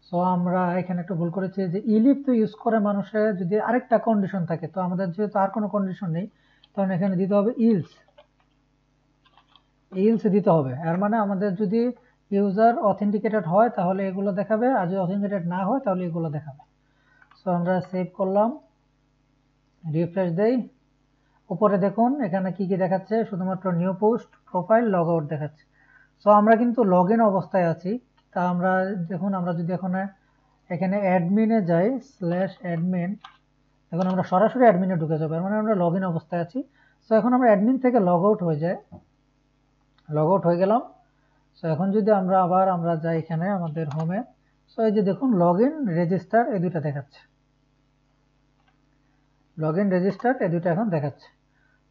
সো আমরা এখানে একটু ভুল করেছি যে ইলিফ তো ইউজ করে মানুষের যদি আরেকটা কন্ডিশন থাকে, তো আমাদের যেহেতু আর কোনো কন্ডিশন নেই তখন এখানে দিতে হবে ইলস দিতে হবে। এর মানে আমাদের যদি ইউজার অথেন্টিকেটেড হয় তাহলে এগুলো দেখাবে, আর যদি অথেন্টিকেটেড না হয় তাহলে এগুলো দেখাবে। সো আমরা সেভ করলাম, রিফ্রেশ দেই। উপরে দেখুন এখানে কি কি দেখাচ্ছে, শুধুমাত্র new post, profile, log out দেখাচ্ছে। সো আমরা কিন্তু লগ ইন অবস্থায় আছি। তা আমরা দেখুন, আমরা যদি এখানে অ্যাডমিনে যাই, /অ্যাডমিন, এখন আমরা সরাসরি অ্যাডমিনে ঢুকে যাবো, মানে আমরা লগ ইন অবস্থায় আছি। সো এখন আমরা অ্যাডমিন থেকে লগ আউট হয়ে যাই, লগ আউট হয়ে গেলাম। সো এখন যদি আমরা যাই এখানে আমাদের হোমে, সো এই যে দেখুন লগ ইন, রেজিস্টার, এই দুইটা দেখাচ্ছে, লগ ইন, রেজিস্টার, এই দুইটা এখন দেখাচ্ছে।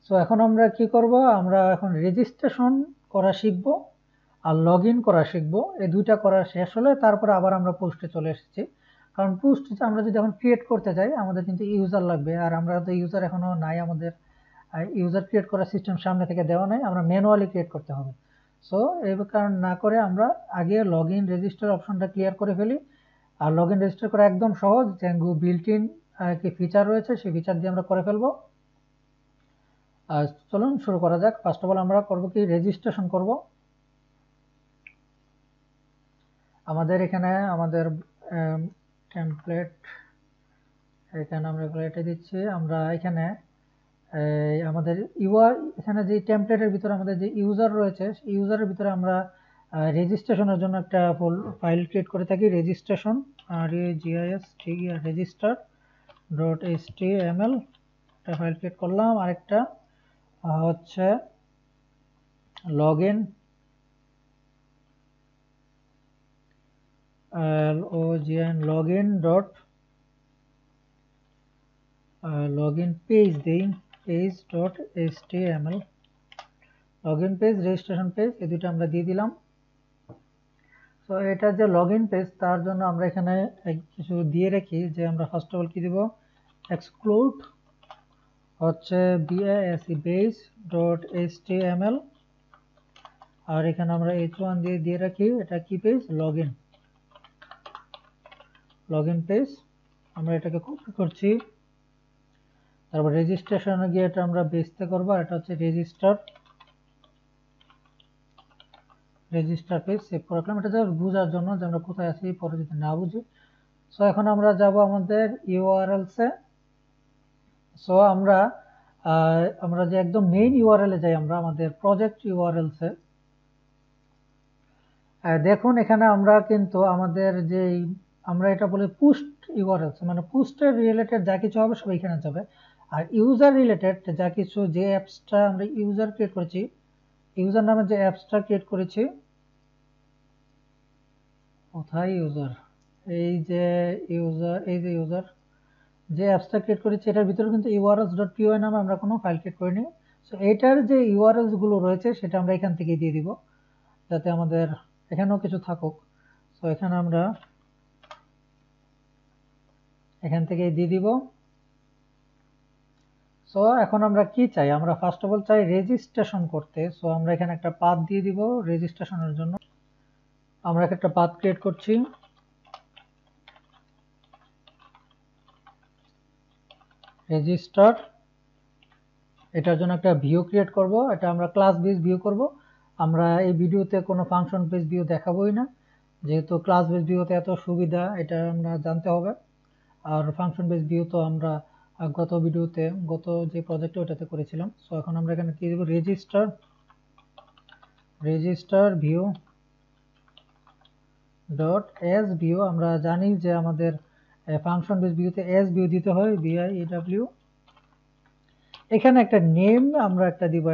সো এখন আমরা কি করব, আমরা এখন রেজিস্ট্রেশন করা শিখব আর লগ ইন করা শিখব। এই দুইটা করা শেষ হলে তারপরে আবার আমরা পোস্টে চলে এসেছি, কারণ পোস্ট আমরা যদি এখন ক্রিয়েট করতে যাই আমাদের কিন্তু ইউজার লাগবে, আর আমরা তো ইউজার এখনো নাই, আমাদের ইউজার ক্রিয়েট করার সিস্টেম সামনে থেকে দেওয়া নাই, আমরা ম্যানুয়ালি ক্রিয়েট করতে হবে। সো এই কারণ না করে আমরা আগে লগ ইন রেজিস্টার অপশনটা ক্লিয়ার করে ফেলি। আর লগ ইন রেজিস্টার করা একদম সহজ, জ্যাঙ্গো বিল্ট ইন কি ফিচার রয়েছে সেই ফিচার দিয়ে আমরা করে ফেলবো। আর চলুন শুরু করা যাক। ফার্স্ট অফ অল আমরা করব কি, রেজিস্ট্রেশন করব। আমাদের এখানে আমাদের টেমপ্লেট, এখানে আমরা এটা দিচ্ছি, আমরা এখানে আমাদের এখানে যে টেমপ্লেটের ভিতরে আমাদের যে ইউজার রয়েছে, ইউজারের ভিতরে আমরা রেজিস্ট্রেশনের জন্য একটা ফাইল ক্রিয়েট করে থাকি, রেজিস্ট্রেশন, register.html একটা ফাইল ক্রিয়েট করলাম। আরেকটা হচ্ছে লগ in page দেই, page.html, login page, registration page, এই দুটো আমরা দিয়ে দিলাম। সো এটা যে লগইন পেজ, তার জন্য আমরা এখানে কিছু দিয়ে রাখি, যে আমরা ফার্স্ট অফ অল কি দিব, এক্সক্লুড হচ্ছে base.html, আর এখানে আমরা h1 দিয়ে রাখি, এটা কি পেজ, লগইন পেজ। আমরা এটাকে কপি করছি, তারপর রেজিস্ট্রেশনে গিয়ে এটা আমরা বেসতে করব, এটা হচ্ছে রেজিস্টার পেজ, সেভ করে রাখলাম। এটা জাস্ট বোঝার জন্য যে আমরা কোথায় আছি, পরে যদি না বুঝি। সো এখন আমরা যাব আমাদের ইউআরএলস এ। সো আমরা যে একদম মেইন ইউআরএল এ যাই, আমরা আমাদের প্রজেক্ট ইউআরএলস এ দেখুন, এখানে আমরা কিন্তু আমাদের যে আমরা এটা বলি পোস্ট ইউআরএলস, মানে পোস্টের রিলেটেড যা কিছু হবে সব এখানে যাবে। আর ইউজার রিলেটেড যা কিছু, যে অ্যাপসটা আমরা ইউজার ক্রিয়েট করেছি, ইউজার নামে যে অ্যাপসটা ক্রিয়েট করেছি, কোথায় ইউজার, এই যে ইউজার যে অ্যাপসটা ক্রিয়েট করেছি, এটার ভিতরে কিন্তু urls.py নামে আমরা কোনো ফাইল ক্রিয়েট করিনি। সো এটার যে ইউআরএলস গুলো রয়েছে সেটা আমরা এখান থেকে দিয়ে দিব, যাতে আমাদের এখানেও কিছু থাকুক। সো এখানে আমরা এখান থেকে দিয়ে দিব। সো এখন আমরা কি চাই, আমরা ফার্স্ট অফ অল চাই রেজিস্ট্রেশন করতে। সো আমরা এখানে একটা পাথ দিয়ে দিব রেজিস্ট্রেশনের জন্য। আমরা একটা পাথ ক্রিয়েট করছি, রেজিস্টার। এটার জন্য একটা ভিউ ক্রিয়েট করব, এটা আমরা ক্লাস বেস ভিউ করব। আমরা এই ভিডিওতে কোনো ফাংশন বেস ভিউ দেখাবোই না, যেহেতু ক্লাস বেস ভিউতে এত সুবিধা, এটা আমরা জানতে হবে। আর ফাংশন বেস ভিউ তো আমরা গত ভিডিওতে, গত যে প্রজেক্টে ওটাতে করেছিলাম। সো এখন আমরা এখানে কি দেব, register view dot S view. আমরা জানি যে আমাদের ফাংশন বেস ভিউতে এস ভিউ দিতে হয়, viw। এখানে একটা নেম আমরা একটা দিব,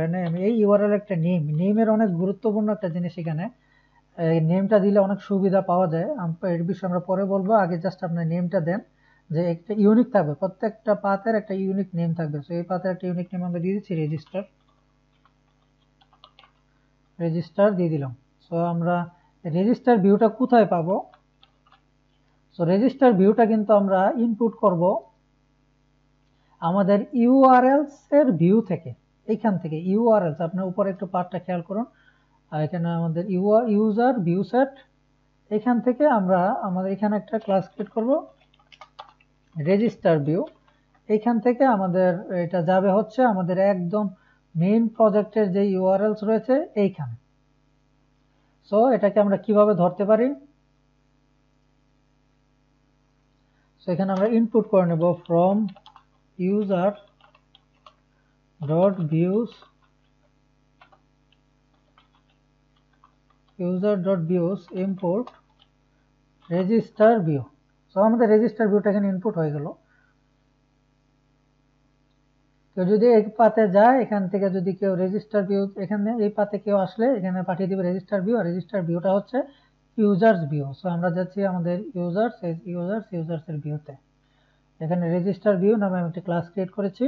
এই ইউআরএল একটা নেমের অনেক গুরুত্বপূর্ণ একটা জিনিস, এখানে নেমটা দিলে অনেক সুবিধা পাওয়া যায়। এর বিষয়ে আমরা পরে বলবো, আগে জাস্ট আপনার নেমটা দেন, যে একটা ইউনিক থাকবে, প্রত্যেকটা পাথের একটা ইউনিক নেম থাকবে। সো এই পাথের একটা ইউনিক নেম আমরা দিয়ে দিচ্ছি, রেজিস্টার দিয়ে দিলাম। সো আমরা রেজিস্টার ভিউটা কোথায় পাবো, সো রেজিস্টার ভিউটা কিন্তু আমরা ইনপুট করব আমাদের ইউআরএলস এর ভিউ থেকে। এইখান থেকে ইউআরএলস, আপনার উপরে একটু পার্টটা খেয়াল করুন, আর এখানে আমাদের ইউজার ভিউ সেট, এখান থেকে আমাদের এখানে একটা ক্লাস ক্রিয়েট করব, রেজিস্টার ভিউ। এখান থেকে আমাদের এটা যাবে হচ্ছে আমাদের একদম মেইন প্রজেক্টের যে ইউআরএলস রয়েছে এইখানে। সো এটাকে আমরা কিভাবে ধরতে পারি, সো এখানে আমরা ইনপুট করে নেব from user dot views import register view. So আমাদের রেজিস্টার ভিউটা এখানে ইনপুট হয়ে গেল। কেউ যদি এই পাতে যায়, এখান থেকে যদি কেউ রেজিস্টার ভিউ, এখানে এই পাতে কেউ আসলে এখানে পাঠিয়ে দিবে রেজিস্টার ভিউ, আর রেজিস্টার ভিউটা হচ্ছে ইউজার্স ভিউ। সো আমরা যাচ্ছি আমাদের ইউজার্স এর ভিউতে। এখানে রেজিস্টার ভিউ নামে আমি একটি ক্লাস ক্রিয়েট করেছি।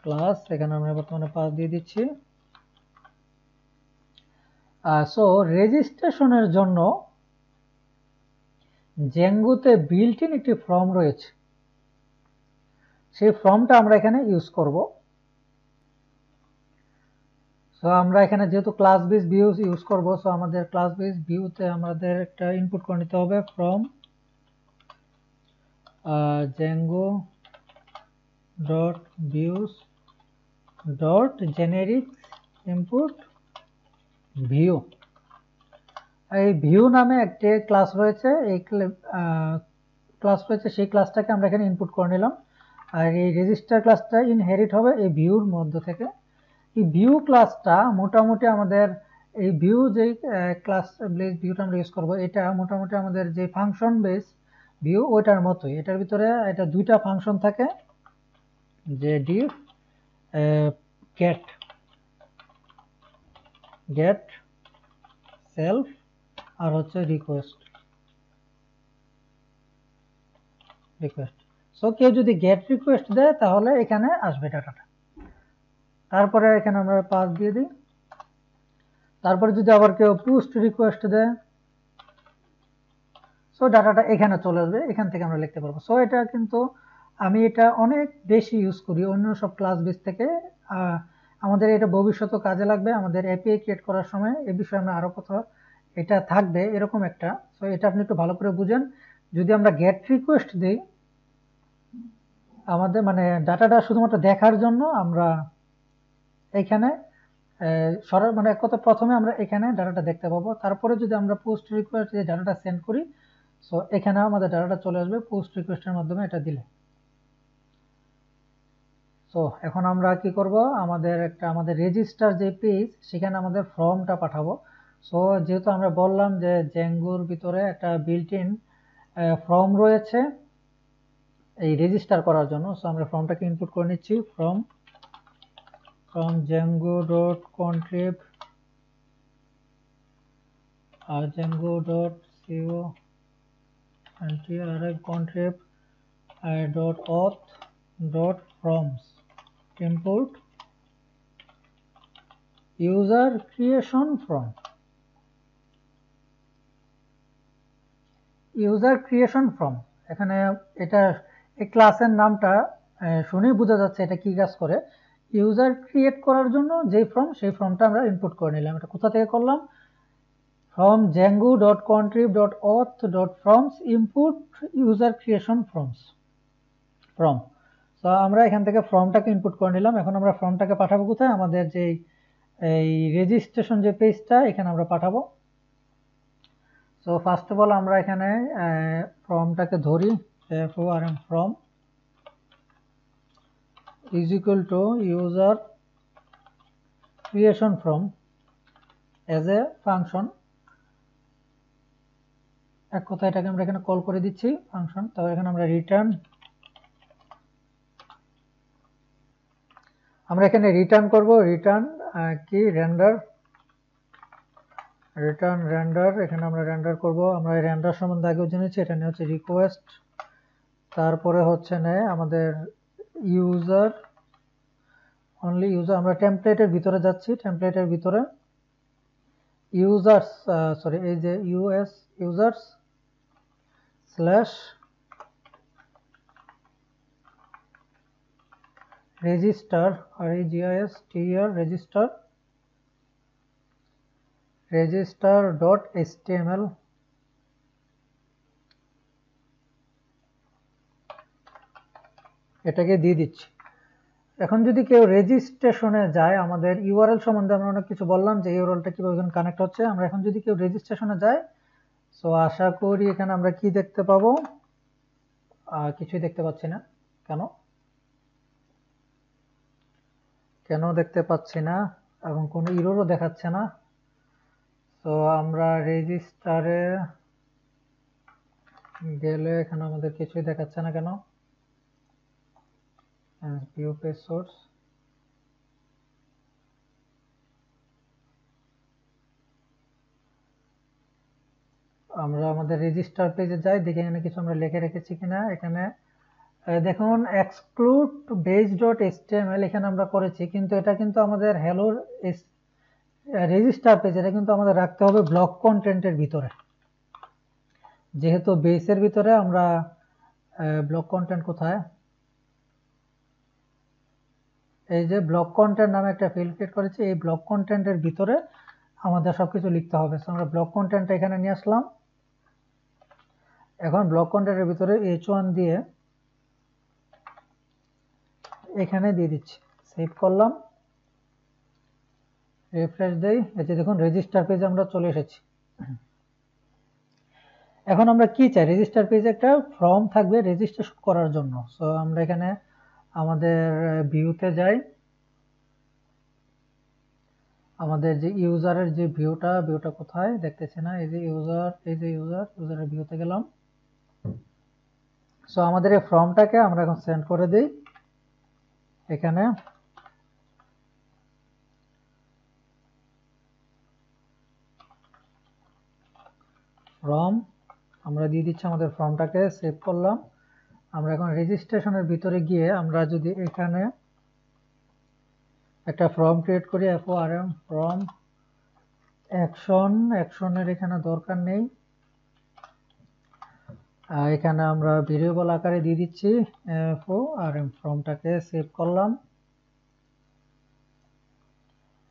ক্লাস এখানে আমরা বর্তমানে পাস দিয়ে দিচ্ছি। সো রেজিস্ট্রেশনের জন্য জেঙ্গুতে বিল্ট ইন একটি ফর্ম রয়েছে, সেই ফর্মটা আমরা এখানে ইউজ করব। সো আমরা এখানে যেহেতু ক্লাস বেস ভিউ ইউজ করব, সো আমাদের ক্লাস বেস ভিউতে আমাদের একটা ইনপুট করে নিতে হবে from Django dot views dot generic input view. এই ভিউ নামে একটি ক্লাস রয়েছে, এই ক্লাস রয়েছে, সেই ক্লাসটাকে আমরা এখানে ইনপুট করে নিলাম। আর এই রেজিস্টার ক্লাসটা ইনহেরিট হবে এই ভিউর মধ্যে থেকে। এই ভিউ ক্লাসটা মোটামুটি আমাদের এই ভিউ যেই ক্লাস বেস ভিউটা আমরা ইউজ করব, এটা মোটামুটি আমাদের যে ফাংশন বেস ভিউ ওইটার মতোই। এটার ভিতরে এটা দুইটা ফাংশন থাকে, যে ডিফ গেট সেলফ আর হচ্ছে রিকোয়েস্ট। সো কেউ যদি গেট রিকোয়েস্ট দেয় তাহলে এখানে আসবে ডাটাটা। তারপরে এখানে আমরা পাস দিয়ে দিই। তারপরে যদি আবার কেউ পোস্ট রিকোয়েস্ট দেয়, সো ডাটাটা এখানে চলে আসবে, এখান থেকে আমরা লিখতে পারবো। সো এটা কিন্তু আমি এটা অনেক বেশি ইউজ করি অন্য সব ক্লাস বেস থেকে। আমাদের এটা ভবিষ্যতে কাজে লাগবে, আমাদের এপিআই ক্রিয়েট করার সময় এ বিষয়ে আমরা আরো কথা এটা থাকবে এরকম একটা। সো এটা আপনি একটু ভালো করে বুঝেন। যদি আমরা গেট রিকোয়েস্ট দিই, আমাদের মানে ডাটাটা শুধুমাত্র দেখার জন্য আমরা এখানে মানে এক কথা প্রথমে আমরা এখানে ডাটাটা দেখতে পাবো। তারপরে যদি আমরা পোস্ট রিকোয়েস্ট যে ডাটাটা সেন্ড করি, সো এখানে আমাদের ডাটাটা চলে আসবে পোস্ট রিকোয়েস্টের মাধ্যমে এটা দিলে। সো এখন আমরা কি করব, আমাদের রেজিস্টার যে পেজ, সেখানে আমাদের ফর্মটা পাঠাবো। সো যেহেতু আমরা বললাম যে জ্যাঙ্গোর ভিতরে একটা বিল্ট ইন ফর্ম রয়েছে এই রেজিস্টার করার জন্য, সো আমরা ফর্মটাকে ইনপুট করে নিচ্ছি from django.contrib django.co contrib .auth.forms import user creation from এখানে এটা এই ক্লাসের নামটা শুনেই বোঝা যাচ্ছে এটা কি কাজ করে। ইউজার ক্রিয়েট করার জন্য যে ফর্ম, সেই ফর্মটা আমরা ইনপুট করে নিলাম। এটা কোথা থেকে করলাম, from django.contrib.auth.forms import user creation from। তো আমরা এখান থেকে ফর্মটাকে ইনপুট করে নিলাম। এখন আমরা ফর্মটাকে পাঠাবো কোথায়, আমাদের যে এই রেজিস্ট্রেশন যে পেজটা, এখানে আমরা পাঠাবো। সো ফার্স্ট অফ অল আমরা এখানে ফর্মটাকে ধরি, from is equal to user creation from as a function। এক কথা এটাকে আমরা এখানে কল করে দিচ্ছি ফাংশন। তাহলে এখানে আমরা রিটার্ন করব, রিটার্ন কি রেন্ডার এখানে আমরা রেন্ডার করব। আমরা রেন্ডার সম্বন্ধে আগেও জেনেছি, এটা নিয়ে হচ্ছে রিকোয়েস্ট, তারপরে হচ্ছে নেয় আমাদের ইউজার অনলি ইউজার। আমরা টেমপ্লেটের ভিতরে যাচ্ছি, টেমপ্লেটের ভিতরে ইউজার্স এই যে ইউজার্স স্ল্যাশ রেজিস্টার register.html এটাকে দিয়ে দিচ্ছি। এখন যদি কেউ রেজিস্ট্রেশনে যায়, আমাদের ইউআরএল সম্বন্ধে আমরা অনেক কিছু বললাম যে ইউআরএলটা কিভাবে এখানে কানেক্ট হচ্ছে। আমরা এখন যদি কেউ রেজিস্ট্রেশনে যায়, সো আশা করি এখানে আমরা কি দেখতে পাবো, কিছুই দেখতে পাচ্ছি না। কেন দেখতে পাচ্ছি না, এবং কোনো এররও দেখাচ্ছে না। তো আমরা রেজিস্টারে গেলে এখানে আমাদের কিছুই দেখাচ্ছে না কেন। ভিউ পেজ সোর্স, আমরা আমাদের রেজিস্টার পেজে যাই, দেখি এখানে কিছু আমরা লিখে রেখেছি কিনা। এখানে দেখুন এক্সক্লুড বেস ডট এইচটিএমএল এখানে আমরা করেছি, কিন্তু এটা কিন্তু আমাদের হ্যালোর রেজিস্টার পেজ, এটা কিন্তু আমাদের রাখতে হবে ব্লক কন্টেন্টের ভিতরে। যেহেতু বেসের ভিতরে আমরা ব্লক কন্টেন্ট কোথায়, এই যে ব্লক কন্টেন্ট নামে একটা ফিল্ড ক্রিয়েট করেছি, এই ব্লক কন্টেন্টের ভিতরে আমাদের সবকিছু লিখতে হবে। আমরা ব্লক কন্টেন্টটা এখানে নিয়ে আসলাম। এখন ব্লক কন্টেন্টের ভিতরে h1 দিয়ে এখানে দিয়ে দিচ্ছি, সেভ করলাম, রিফ্রেশ দেই। এই যে দেখুন রেজিস্টার পেজে আমরা চলে এসেছি। এখন আমরা কি চাই, রেজিস্টার পেজে একটা ফর্ম থাকবে রেজিস্ট্রেশন করার জন্য। সো আমরা এখানে আমাদের ভিউতে যাই, আমাদের যে ইউজারের যে ভিউটা কোথায় দেখতেছি না, এই যে ইউজার, ইউজারের ভিউতে গেলাম। সো আমাদের এই ফর্মটাকে আমরা এখন সেন্ড করে দিই। এখানে ফর্ম আমরা দিয়ে দিচ্ছি, আমাদের ফর্মটাকে সেভ করলাম। আমরা এখন রেজিস্ট্রেশনের ভিতরে গিয়ে আমরা যদি এখানে একটা ফর্ম ক্রিয়েট করি, FORM ফর্ম অ্যাকশনের এখানে দরকার নেই, এখানে আমরা ভেরিয়েবল আকারে দিয়ে দিচ্ছি FORM। ফর্মটাকে সেভ করলাম,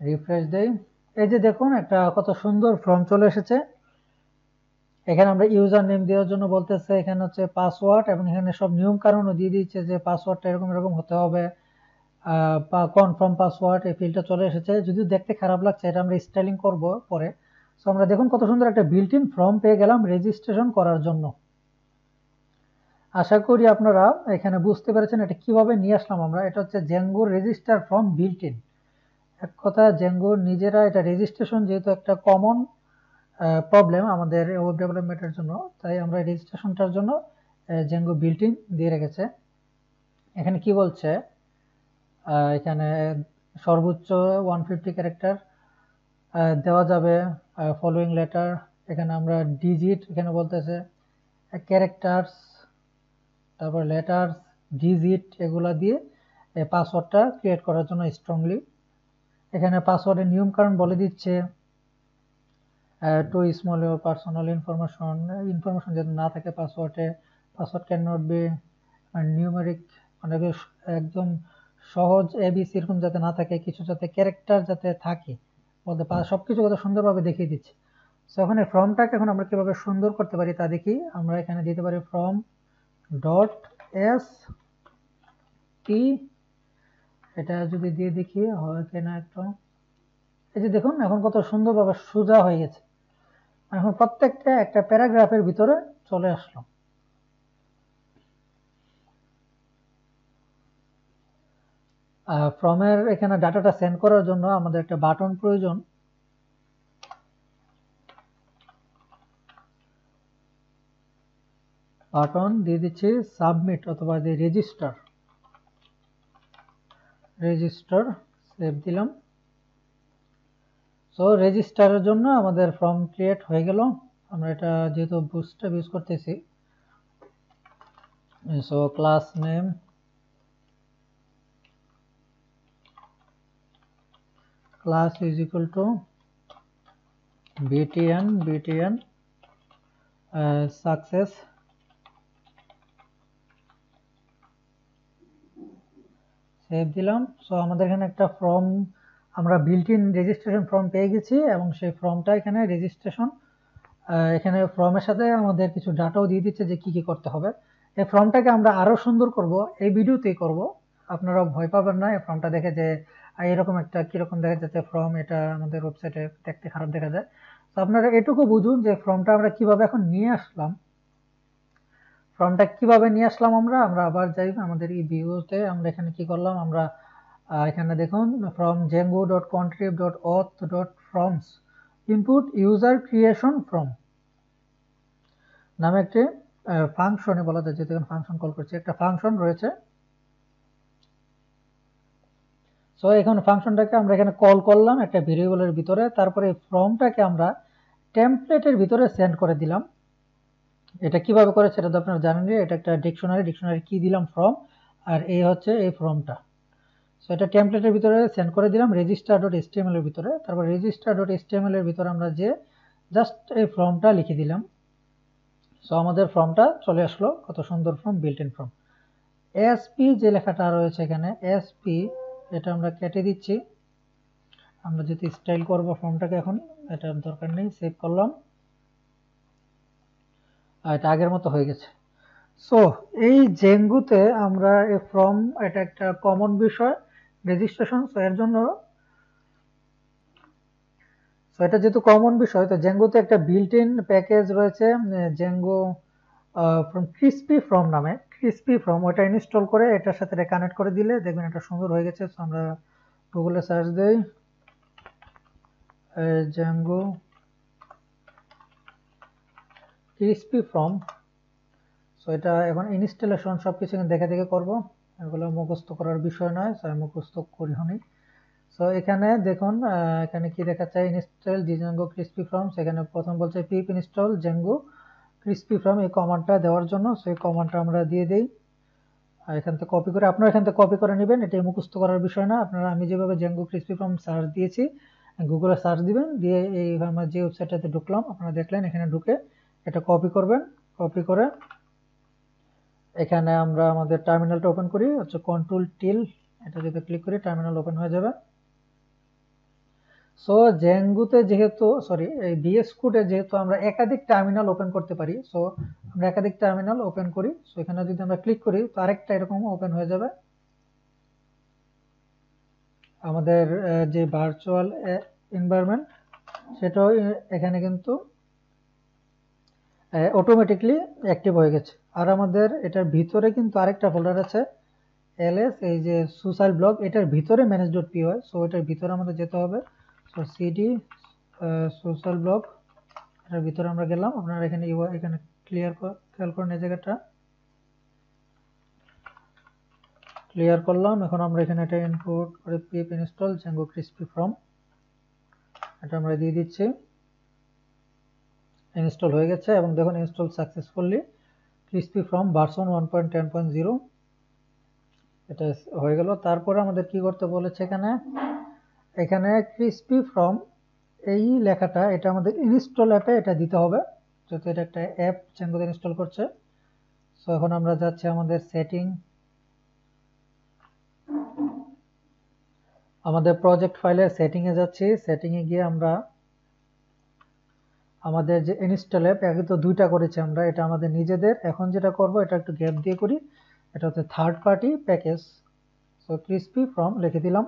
রিফ্রেশ দেই। এই যে দেখুন একটা কত সুন্দর ফর্ম চলে এসেছে। এখানে আমরা ইউজার নেম দেওয়ার জন্য বলতেছে, এখানে হচ্ছে পাসওয়ার্ড, এবং এখানে সব নিয়ম কানুনও দিয়ে দিচ্ছে যে পাসওয়ার্ডটা এরকম হতে হবে, কনফার্ম পাসওয়ার্ড, এই ফিল্ডটা চলে এসেছে। যদি দেখতে খারাপ লাগছে, এটা আমরা স্টাইলিং করব পরে। সো আমরা দেখুন কত সুন্দর একটা বিল্ট ইন ফর্ম পেয়ে গেলাম রেজিস্ট্রেশন করার জন্য। আশা করি আপনারা এখানে বুঝতে পেরেছেন এটা কিভাবে নিয়ে আসলাম আমরা। এটা হচ্ছে Django register form built in. এক কথা Django নিজেরা এটা রেজিস্ট্রেশন যেহেতু একটা কমন প্রবলেম আমাদের ওয়েব ডেভেলপমেন্টের জন্য, তাই আমরা রেজিস্ট্রেশনটার জন্য Django বিল্ট ইন দিয়ে রেখেছে। এখানে কি বলছে, এখানে সর্বোচ্চ 150 ক্যারেক্টার দেওয়া যাবে, ফলোইং লেটার, এখানে আমরা ডিজিট, এখানে বলতেছে ক্যারেক্টার্স, তারপর লেটার্স, ডিজিট, এগুলা দিয়ে পাসওয়ার্ডটা ক্রিয়েট করার জন্য স্ট্রংলি। এখানে পাসওয়ার্ডের নিয়ম কারণ বলে দিচ্ছে, to small your personal information যাতে না থাকে পাসওয়ার্ডে, password can not be numeric, মানে একদম সহজ ABC এরকম যাতে না থাকে, কিছু যাতে ক্যারেক্টার যাতে থাকে বলতে সবকিছু কত সুন্দরভাবে দেখিয়ে দিচ্ছে। সো এখন এই ফর্মটাকে এখন আমরা কিভাবে সুন্দর করতে পারি তা দেখি। আমরা এখানে দিতে পারি ফর্ম ডট st, এটা যদি দিয়ে দেখি হয় কিনা একটু। এই যে দেখুন এখন কত সুন্দরভাবে সোজা হয়ে গেছে, এখন প্রত্যেকটা একটা প্যারাগ্রাফের ভিতরে চলে আসলো। ফর্মের এখানে ডাটাটা সেন্ড করার জন্য আমাদের একটা বাটন প্রয়োজন। বাটন দিয়ে দিচ্ছি সাবমিট অথবা দিয়ে রেজিস্টার, সেভ দিলাম। সো রেজিস্টারের জন্য আমাদের ফর্ম ক্রিয়েট হয়ে গেল। আমরা এটা যেহেতু বুটস্ট্র্যাপ ইউজ করতেছি, so class name class is equal to btn success, save দিলাম। সো আমাদের এখানে একটা ফর্ম, আমরা বিল্ট ইন রেজিস্ট্রেশন ফর্ম পেয়ে গেছি, এবং সেই ফর্মটা এখানে রেজিস্ট্রেশন, এখানে ফর্মের সাথে আমাদের কিছু ডাটাও দিয়ে দিচ্ছে যে কি কি করতে হবে। এই ফর্মটাকে আমরা আরো সুন্দর করব, এই ভিডিওতেই করব। আপনারা ভয় পাবেন না এই ফর্মটা দেখে যে এরকম একটা কিরকম দেখা যাচ্ছে ফর্ম, এটা আমাদের ওয়েবসাইটে দেখতে খারাপ দেখা যায়। তো আপনারা এটুকু বুঝুন যে ফর্মটা আমরা কিভাবে এখন নিয়ে আসলাম। ফর্মটা কিভাবে নিয়ে আসলাম আমরা আবার যাই আমাদের এই ভিউতে। আমরা এখানে কি করলাম, আমরা এখানে দেখুন from django.contrib.auth.forms input user creation from নামে একটি ফাংশনে বলা যায়, যেহেতু ফাংশন কল করছে, একটা ফাংশন রয়েছে। সো এখন ফাংশনটাকে আমরা এখানে কল করলাম একটা ভেরিয়েবলের ভিতরে, তারপরে ফর্মটাকে আমরা টেমপ্লেটের ভিতরে সেন্ড করে দিলাম। এটা কিভাবে করে সেটা তো আপনারা জানেন, এটা একটা ডিকশনারি কি দিলাম ফর্ম, আর এই হচ্ছে এই ফর্মটা। সো এটা টেমপ্লেটের ভিতরে সেন্ড করে দিলাম register.html এর ভিতরে। তারপর register.html এর ভিতরে আমরা যে জাস্ট এই ফর্মটা লিখে দিলাম। সো আমাদের ফর্মটা চলে আসলো, কত সুন্দর form, built in form. SP যে লেখাটা রয়েছে এখানে এসপি, এটা আমরা কেটে দিচ্ছি। আমরা যদি স্টাইল করব ফর্মটাকে, এখন এটার দরকার নেই, সেভ করলাম, আর এটা আগের মতো হয়ে গেছে। সো এই জেঙ্গুতে আমরা এই ফর্ম, এটা একটা কমন বিষয় রেজিস্ট্রেশন, সো এর জন্য, সো এটা যেহেতু কমন বিষয়, তো জেঙ্গোতে একটা বিল্ট ইন প্যাকেজ রয়েছে জেঙ্গো ফ্রম ক্রিস্পি ফর্ম নামে, ক্রিস্পি ফর্ম, ওটা ইনস্টল করে এটার সাথে কানেক্ট করে দিলে দেখবেন এটা সুন্দর হয়ে গেছে। সো আমরা গুগলে সার্চ দেই জেঙ্গো ক্রিস্পি ফর্ম। সো এটা এখন ইনস্টলেশন সবকিছু দেখে দেখে করবো, এগুলো মুখস্থ করার বিষয় নয়, সো আমি মুখস্থ করি হনি। সো এখানে দেখুন এখানে কি দেখাচ্ছে, ইনস্টল Django crispy forms, এখানে প্রথম বলছে pip install Django crispy form, এই কমান্ডটা দেওয়ার জন্য। সো এই কমান্ডটা আমরা দিয়ে দেই, আর এখান থেকে কপি করে, আপনারা এখান থেকে কপি করে নেবেন, এটা মুখস্থ করার বিষয় না। আপনারা আমি যেভাবে Django crispy form সার্চ দিয়েছি, গুগলে সার্চ দিবেন, দিয়ে এই আমরা যে ওয়েবসাইটটাতে ঢুকলাম আপনারা দেখলেন, এখানে ঢুকে এটা কপি করবেন, কপি করে এখানে আমরা আমাদের টার্মিনালটা ওপেন করি, হচ্ছে কন্ট্রোল টিল, এটা যদি ক্লিক করি টার্মিনাল ওপেন হয়ে যাবে। সো জেঙ্গুতে যেহেতু এই ভিএস কোডে যেহেতু আমরা একাধিক টার্মিনাল ওপেন করতে পারি, সো আমরা একাধিক টার্মিনাল ওপেন করি। সো এখানে যদি আমরা ক্লিক করি তো আরেকটা এরকম ওপেন হয়ে যাবে। আমাদের যে ভার্চুয়াল এনভায়রনমেন্ট সেটাও এখানে কিন্তু অটোমেটিকলি অ্যাক্টিভ হয়ে গেছে। আর আমাদের এটার ভিতরে কিন্তু আরেকটা ফোল্ডার আছে এলএস, এই যে সোশ্যাল ব্লগ, এটার ভিতরে manage.py, সো এটার ভিতরে আমাদের যেতে হবে। সো সিডি সোশ্যাল ব্লগ, এটার ভিতরে আমরা গেলাম। আপনারা এখানে এখানে খেয়াল করেন এই জায়গাটা ক্লিয়ার করলাম। এখন আমরা এখানে এটা ইনপুট করে pip install Django crispy form, এটা আমরা দিয়ে দিচ্ছি, ইনস্টল হয়ে গেছে। এবং দেখুন install successfully crispy form version 1.10.0, এটা হয়ে গেল। তারপরে আমাদের কি করতে বলেছে এখানে crispy form এই লেখাটা, এটা আমাদের ইনস্টল অ্যাপে এটা দিতে হবে, যেহেতু এটা একটা অ্যাপ Django ইনস্টল করছে। সো এখন আমরা যাচ্ছি আমাদের সেটিং, আমাদের প্রজেক্ট ফাইলের সেটিং এ যাচ্ছি। সেটিং এ গিয়ে আমরা আমাদের যে ইনস্টল অ্যাপ, আগে তো দুইটা করেছি আমরা, এটা আমাদের নিজেদের, এখন যেটা করব এটা একটু গ্যাপ দিয়ে করি, এটা হচ্ছে third party package. So crispy form লিখে দিলাম।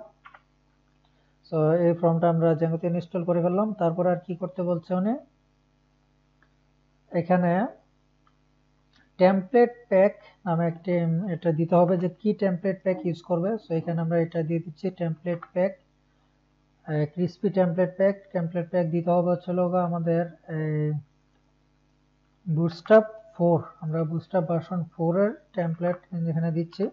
সো এই ফর্মটা আমরা Django ইনস্টল করে ফেললাম। তারপর আর কি করতে বলছে উনি, এখানে টেমপ্লেট প্যাক নামে একটি এটা দিতে হবে, যে কি টেমপ্লেট প্যাক ইউজ করবে। সো এখানে আমরা এটা দিয়ে দিচ্ছি template pack, crispy template pack দিতে হবে হচ্ছে আমাদের বুটস্ট্র্যাপ 4, আমরা বুটস্ট্র্যাপ ভার্সন 4 এর টেমপ্লেট এখানে দিচ্ছি,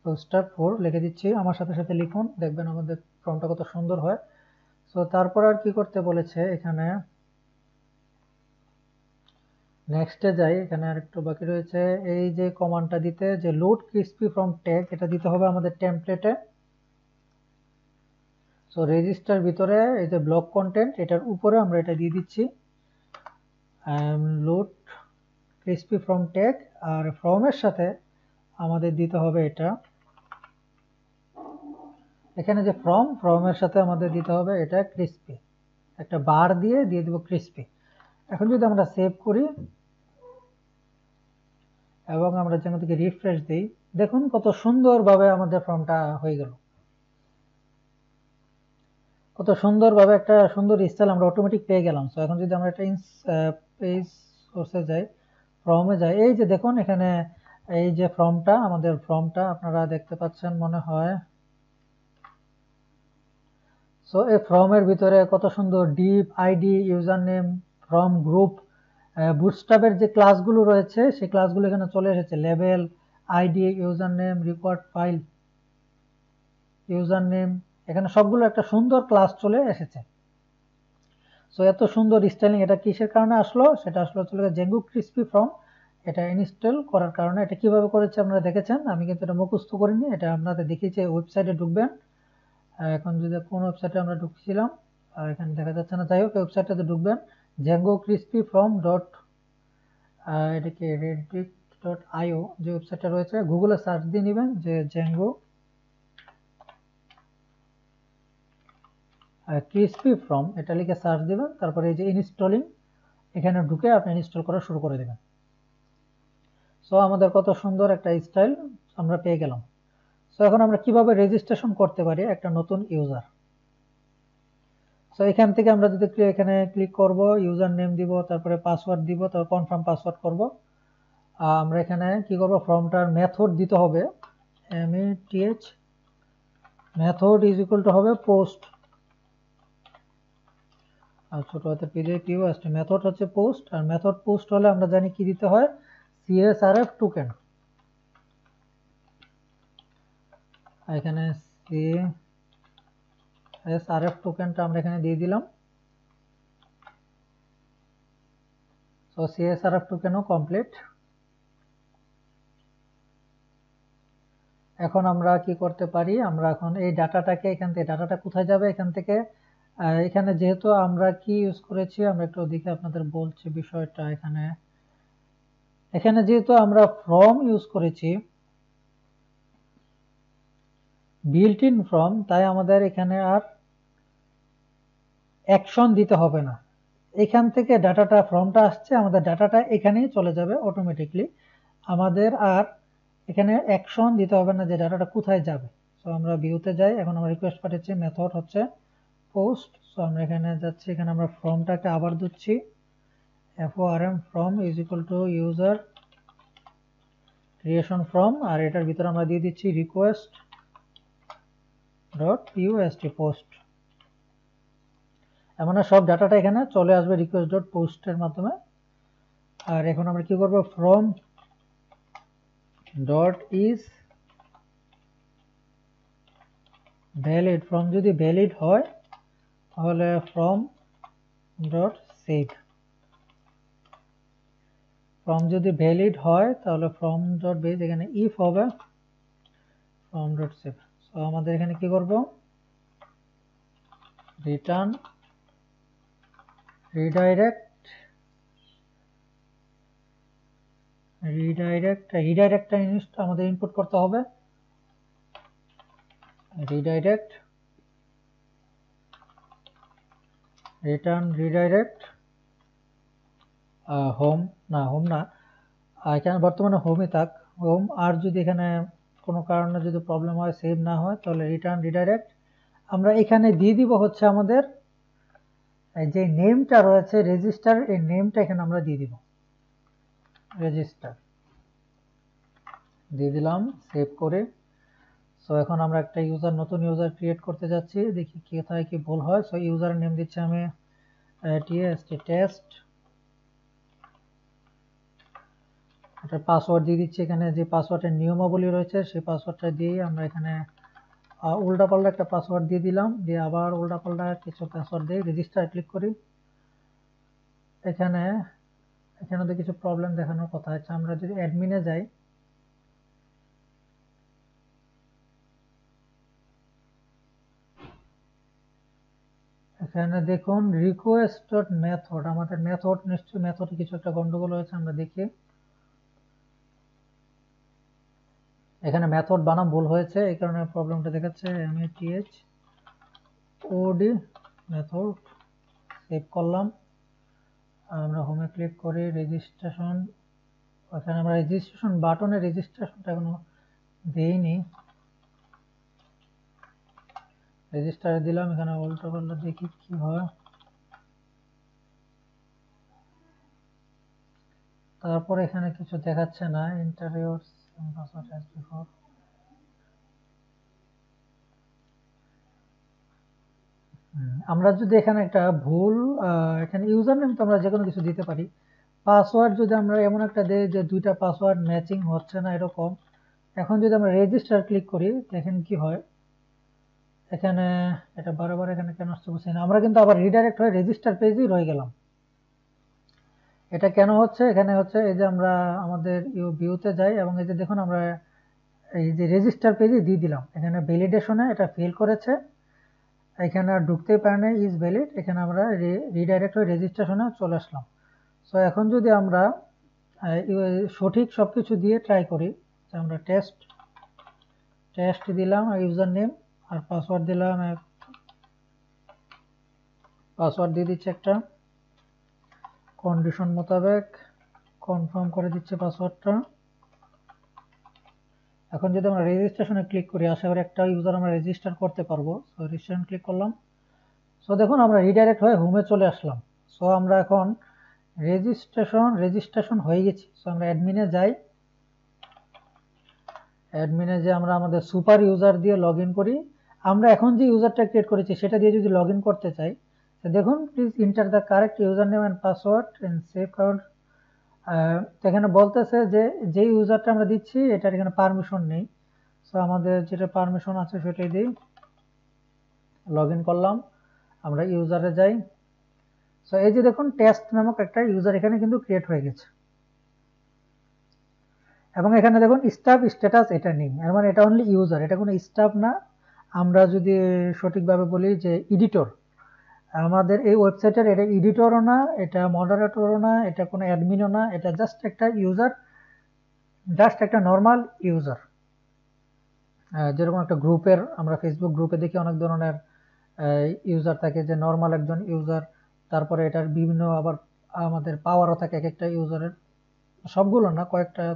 বুটস্ট্র্যাপ 4 লিখে দিচ্ছি। আমার সাথে সাথে লিখুন, দেখবেন আমাদের ফর্মটা কত সুন্দর হয়। সো তারপর আর কি করতে বলেছে, এখানে নেক্সটে যাই, এখানে আরেকটু বাকি রয়েছে, এই যে কমান্ডটা দিতে, যে লোড crispy from ট্যাগ, এটা দিতে হবে আমাদের টেমপ্লেটে। সো রেজিস্টার ভিতরে এই যে ব্লক কন্টেন্ট, এটার উপরে আমরা এটা দিয়ে দিচ্ছি লোড crispy from ট্যাগ, আর ফর্মের সাথে আমাদের দিতে হবে এটা, এখানে যে ফর্মের সাথে আমাদের দিতে হবে এটা crispy, একটা বার দিয়ে দিব crispy। এখন যদি আমরা সেভ করি এবং আমরা যেখান থেকে রিফ্রেশ দিই, দেখুন কত সুন্দরভাবে আমাদের ফর্মটা হয়ে গেল, কত সুন্দরভাবে একটা সুন্দর স্টাইল আমরা অটোমেটিক পেয়ে গেলাম। সো এখন যদি আমরা একটা পেজ সোর্সে যাই, ফর্মে যাই, এই যে দেখুন এখানে এই যে ফর্মটা, আমাদের ফর্মটা আপনারা দেখতে পাচ্ছেন মনে হয়। সো এই ফর্মের ভিতরে কত সুন্দর div, ID, user name, form group, বুটস্ট্র্যাপের যে ক্লাসগুলো রয়েছে সেই ক্লাসগুলো এখানে চলে এসেছে। লেভেল, ID, user name, required file, user name, এখানে সবগুলো একটা সুন্দর ক্লাস চলে এসেছে। সো এত সুন্দর স্টাইলিং এটা কিসের কারণে আসলো? সেটা আসলে চলে জেঙ্গো ক্রিসপি ফর্ম, এটা ইনস্টল করার কারণে। এটা কিভাবে করেছে আপনারা দেখেছেন, আমি কিন্তু এটা মুখস্থ করিনি, এটা আপনাদের দেখিয়েছি। ওয়েবসাইটে ঢুকবেন, এখন যদি কোন ওয়েবসাইটে আমরা ঢুকছিলাম এখানে দেখা যাচ্ছে না, যাই হোক ওয়েবসাইটটাতে ঢুকবেন, জেঙ্গো ক্রিসপি ফর্ম ডট, এটাকে রেডিট ডট আইও যে ওয়েবসাইটটা রয়েছে, গুগলে সার্চ দিয়ে নেবেন যে জেঙ্গো ক্রিসপি ফর্ম, এটা লিখে সার্চ দিবেন, তারপরে এই যে ইনস্টলিং, এখানে ঢুকে আপনি ইনস্টল করা শুরু করে দেবেন। সো আমাদের কত সুন্দর একটা স্টাইল আমরা পেয়ে গেলাম। সো এখন আমরা কিভাবে রেজিস্ট্রেশন করতে পারি একটা নতুন ইউজার। সো এখান থেকে আমরা যদি এখানে ক্লিক করব, ইউজার নেম দিব, তারপরে পাসওয়ার্ড দিব, তারপর কনফার্ম পাসওয়ার্ড করব। আমরা এখানে কি করব, ফর্মটার মেথড দিতে হবে, METH, method is equal two হবে পোস্ট, আর ছোট হাতে POST, মেথড হচ্ছে পোস্ট, আর মেথড পোস্ট হলে আমরা জানি কি দিতে হয়, CSRF টোকেন। এখানে CSRF টোকেনটা আমরা এখানে দিয়ে দিলাম। সো CSRF টোকেনও কমপ্লিট। এখন আমরা কি করতে পারি, আমরা এখন এই ডাটাটাকে এখান থেকে, ডাটাটা কোথায় যাবে এখান থেকে, এখানে যেহেতু আমরা কি ইউজ করেছি, আমরা একটু ওদিকে আপনাদের বলছি বিষয়টা। এখানে যেহেতু আমরা ফর্ম ইউজ করেছি, বিল্ট ইন ফর্ম, তাই আমাদের এখানে আর অ্যাকশন দিতে হবে না। এখান থেকে ডাটাটা, ফর্মটা আসছে, আমাদের ডাটাটা এখানেই চলে যাবে অটোমেটিকলি, আমাদের আর এখানে অ্যাকশন দিতে হবে না যে ডাটাটা কোথায় যাবে। সো আমরা ভিউতে যাই, এখন আমরা রিকোয়েস্ট পাঠাচ্ছি, মেথড হচ্ছে পোস্ট। সো আমরা এখানে যাচ্ছি, এখানে আমরা ফর্মটাকে আবার দিচ্ছি, FORM form is equal to user creation form, আর এটার ভিতরে আমরা দিয়ে দিচ্ছি রিকোয়েস্ট ডট POST পোস্ট। এমন সব ডাটাটা এখানে চলে আসবে রিকোয়েস্ট ডট পোস্টের মাধ্যমে। আর এখন আমরা কি করব, form dot is valid, form যদি ভ্যালিড হয় তাহলে ফর্ম ডট সেভ, ফর্ম যদি ভ্যালিড হয় তাহলে ফর্ম ডট বেস, এখানে ইফ হবে ফর্ম ডট সেভ। সো আমাদের এখানে কি করব, রিটার্ন রিডাইরেক্ট আমাদের ইনপুট করতে হবে, redirect, return redirect home, home না, এখানে বর্তমানে হোমই থাক, হোম। আর যদি এখানে কোনো কারণে যদি প্রবলেম হয়, সেভ না হয়, তাহলে রিটার্ন রিডাইরেক্ট। আমরা এখানে দিয়ে দিব হচ্ছে আমাদের যে নেমটা রয়েছে রেজিস্টার, এই নেমটা এখানে আমরা দিয়ে দিব, রেজিস্টার দিয়ে দিলাম, সেভ করে। সো এখন আমরা একটা ইউজার, নতুন ইউজার ক্রিয়েট করতে যাচ্ছি, দেখি কোথায় কি ভুল হয়। সো ইউজার নেম দিচ্ছি আমি টেস্ট, এটা পাসওয়ার্ড দিয়ে দিচ্ছি, এখানে যে পাসওয়ার্ডের নিয়মাবলী রয়েছে সেই পাসওয়ার্ডটা দিয়ে আমরা এখানে উল্টাপাল্টা একটা পাসওয়ার্ড দিয়ে দিলাম, দিয়ে আবার উল্টাপাল্টা কিছু পাসওয়ার্ড দিয়ে রেজিস্টার ক্লিক করি। এখানে তো কিছু প্রবলেম দেখানোর কথা আছে, আমরা যদি অ্যাডমিনে যাই, এখানে দেখুন রিকোয়েস্ট ডট মেথড, আমাদের মেথড, নিশ্চয়ই মেথডে কিছু একটা গন্ডগোল হয়েছে, আমরা দেখি। এখানে মেথড বানাম ভুল হয়েছে, এই কারণে প্রবলেমটা দেখাচ্ছে, METHOD মেথড, সেভ করলাম। আমরা হোমে ক্লিক করি, রেজিস্ট্রেশন, এখানে আমরা রেজিস্ট্রেশন বাটনে রেজিস্ট্রেশনটা এখনো দেইনি, রেজিস্টারে দিলাম, এখানে উল্টো পাল্টা দেখি কি হয়। তারপর এখানে কিছু দেখাচ্ছে না, ইন্টারিয়র পাসওয়ার্ড হ্যাজ বিফোর। আমরা যদি এখানে একটা ভুল, এখানে ইউজার নেম তো আমরা যে কোনো কিছু দিতে পারি, পাসওয়ার্ড যদি আমরা এমন একটা দেই যে দুইটা পাসওয়ার্ড ম্যাচিং হচ্ছে না এরকম, এখন যদি আমরা রেজিস্টার ক্লিক করি দেখেন কি হয়। এখানে এটা বারবার এখানে কেন আসছে বুঝছি না, আমরা কিন্তু আবার রিডাইরেক্ট হয়ে রেজিস্টার পেজেই রয়ে গেলাম। এটা কেন হচ্ছে, এখানে হচ্ছে এই যে আমরা আমাদের ভিউতে যাই এবং এই যে দেখুন আমরা এই যে রেজিস্টার পেজে দিয়ে দিলাম, এখানে ভ্যালিডেশনে এটা ফেল করেছে, এখানে আর ঢুকতেই পারে না, ইজ ভ্যালিড, এখানে আমরা রিডাইরেক্ট হয়ে রেজিস্ট্রেশনে চলে আসলাম। সো এখন যদি আমরা সঠিক সবকিছু দিয়ে ট্রাই করি, আমরা টেস্ট দিলাম, ইউজার নেম আর পাসওয়ার্ড দিলাম, পাসওয়ার্ড দিয়ে দিচ্ছি একটা, কন্ডিশন মোতাবেক কনফার্ম করে দিচ্ছে পাসওয়ার্ডটা। এখন যদি আমরা রেজিস্ট্রেশনে ক্লিক করি, আশা করি একটা ইউজার আমরা রেজিস্টার করতে পারবো। সো রেজিস্ট্রেশন ক্লিক করলাম। সো দেখুন আমরা রিডাইরেক্ট হয়ে হোমে চলে আসলাম। সো আমরা এখন রেজিস্ট্রেশন হয়ে গেছি। সো আমরা অ্যাডমিনে যাই, অ্যাডমিনে যে আমরা আমাদের সুপার ইউজার দিয়ে লগ ইন করি। আমরা এখন যে ইউজারটা ক্রিয়েট করেছি সেটা দিয়ে যদি লগ ইন করতে চাই, দেখুন please enter the correct user name and password and save current. এখানে বলতেছে যে ইউজারটা আমরা দিচ্ছি এটার এখানে পারমিশন নেই। সো আমাদের যেটা পারমিশন আছে সেটাই দিই, লগ ইন করলাম, আমরা ইউজারে যাই। সো এই যে দেখুন টেস্ট নামক একটা ইউজার এখানে কিন্তু ক্রিয়েট হয়ে গেছে এবং এখানে দেখুন স্টাফ স্ট্যাটাস এটা নেই, এর মানে এটা অনলি ইউজার, এটা কোনো স্টাফ না। আমরা যদি সঠিকভাবে বলি যে এডিটর, আমাদের এই ওয়েবসাইটের এটা এডিটরও না, এটা মডারেটরও না, এটা কোনো অ্যাডমিনও না, এটা জাস্ট একটা ইউজার, জাস্ট একটা নর্মাল ইউজার। যেরকম একটা গ্রুপের, আমরা ফেসবুক গ্রুপে দেখি অনেক ধরনের ইউজার থাকে, যে নর্মাল একজন ইউজার, তারপরে এটার বিভিন্ন আবার আমাদের পাওয়ারও থাকে এক একটা ইউজারের, সবগুলো না,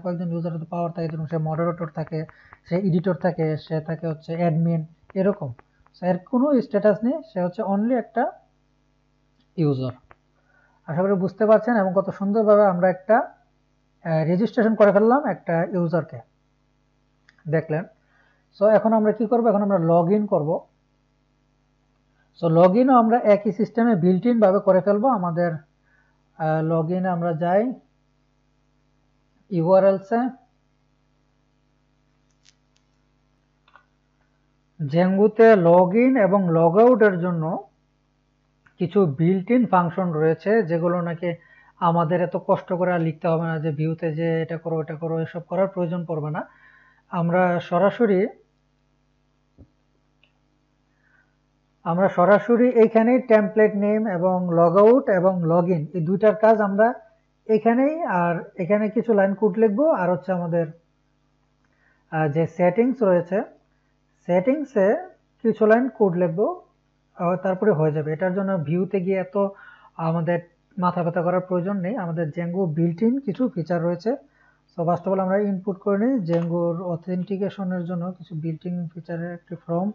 কয়েকজন ইউজারের পাওয়ার থাকে, যেরকম সে মডারেটর থাকে, সে এডিটর থাকে, সে থাকে হচ্ছে অ্যাডমিন, এরকম। এর কোনো স্ট্যাটাস নেই, সে হচ্ছে অনলি একটা ইউজার। আশা করি বুঝতে পারছেন এবং কত সুন্দরভাবে আমরা একটা রেজিস্ট্রেশন করে ফেললাম একটা ইউজারকে, দেখলেন। সো এখন আমরা কি করব, এখন আমরা লগ ইন করবো। সো লগ ইনও আমরা একই সিস্টেমে বিল্ট ইন ভাবে করে ফেলবো। আমাদের লগ ইনে আমরা যাই, ইউআরএলসে, জেঙ্গুতে লগ ইন এবং লগ আউটের জন্য কিছু বিল্ট ইন ফাংশন রয়েছে, যেগুলো নাকি আমাদের এত কষ্ট করে আর লিখতে হবে না, যে ভিউতে যে এটা করো এটা করো, এসব করার প্রয়োজন পড়বে না। আমরা সরাসরি এইখানেই টেমপ্লেট নেম এবং লগ আউট এবং লগ ইন, এই দুইটার কাজ আমরা এখানেই, আর এখানে কিছু লাইন কোড লিখবো, আর হচ্ছে আমাদের যে সেটিংস রয়েছে, সেটিংসে কিছু লাইন কোড লিখবো, তারপরে হয়ে যাবে। এটার জন্য ভিউতে গিয়ে এত আমাদের মাথা ব্যথা করার প্রয়োজন নেই, আমাদের জেঙ্গো বিল্ট ইন কিছু ফিচার রয়েছে। সো ফার্স্ট অফ অল আমরা ইনপুট করে নিই জেঙ্গোর অথেন্টিকেশনের জন্য কিছু বিল্ট ইন ফিচারের একটি from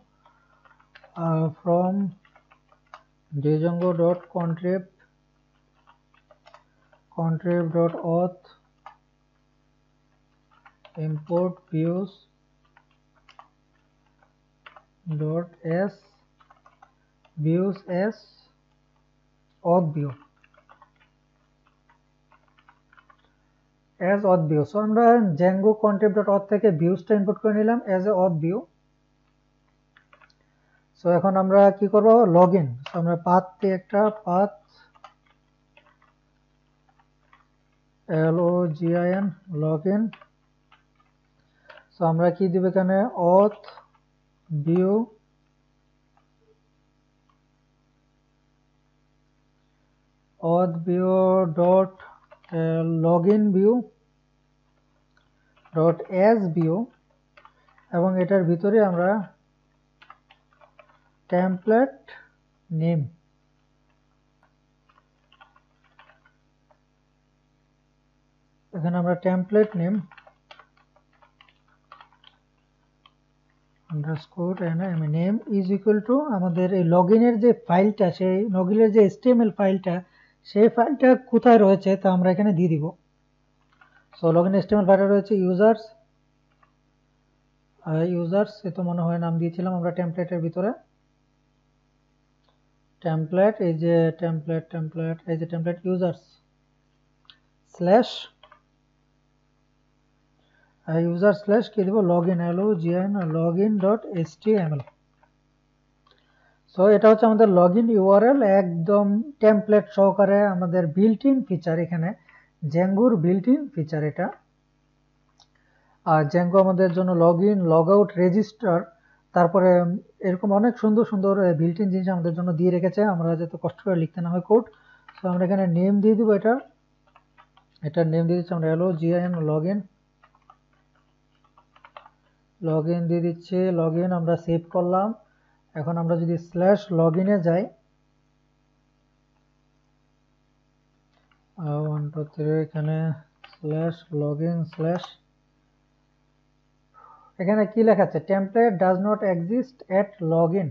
django.contrib.auth import views.s views as auth view as auth view। So আমরা django contrib.auth থেকে ভিউসটা ইনপুট করে নিলাম as a auth view। So এখন আমরা কি করব, লগইন। সো আমরা পাথ দিয়ে একটা পাথ login লগইন। সো আমরা কি দিব এখানে, auth view dot login view dot as view, এবং এটার ভিতরে আমরা টেমপ্লেট নেম, এখানে আমরা template name underscore name is equal two আমাদের এই লগইনের যে ফাইলটা, সেই লগইনের যে HTML ফাইলটা, সেই ফাইলটা কোথায় রয়েছে তা আমরা এখানে দিয়ে দিব। সো লগইন HTML ফাইলটা রয়েছে ইউজার্স, এ তো মনে হয় নাম দিয়েছিলাম আমরা টেমপ্লেটের ভিতরে। টেমপ্লেট, এই যে template users slash user slash কি দিব, লগইন login.html। সো এটা হচ্ছে আমাদের লগইন ইউআরএল, একদম টেমপ্লেট সহকারে আমাদের বিল্ট ইন ফিচার, এখানে জ্যাঙ্গোর বিল্ট ইন ফিচার এটা। আর জ্যাঙ্গো আমাদের জন্য লগইন, লগ আউট, রেজিস্টার, তারপরে এরকম অনেক সুন্দর সুন্দর বিল্ট ইন জিনিস আমাদের জন্য দিয়ে রেখেছে, আমরা যাতে কষ্ট করে লিখতে না হয় কোড। তো আমরা এখানে নেম দিয়ে দিব, এটার নেম দিয়ে দিচ্ছি আমরা লগইন দিয়ে দিচ্ছি। লগইন আমরা সেভ করলাম। এখন আমরা যদি স্ল্যাশ লগইনে যাই, 1 2 3 এখানে স্ল্যাশ লগইন স্ল্যাশ, এখানে কি লেখা আছে, template does not exist at login.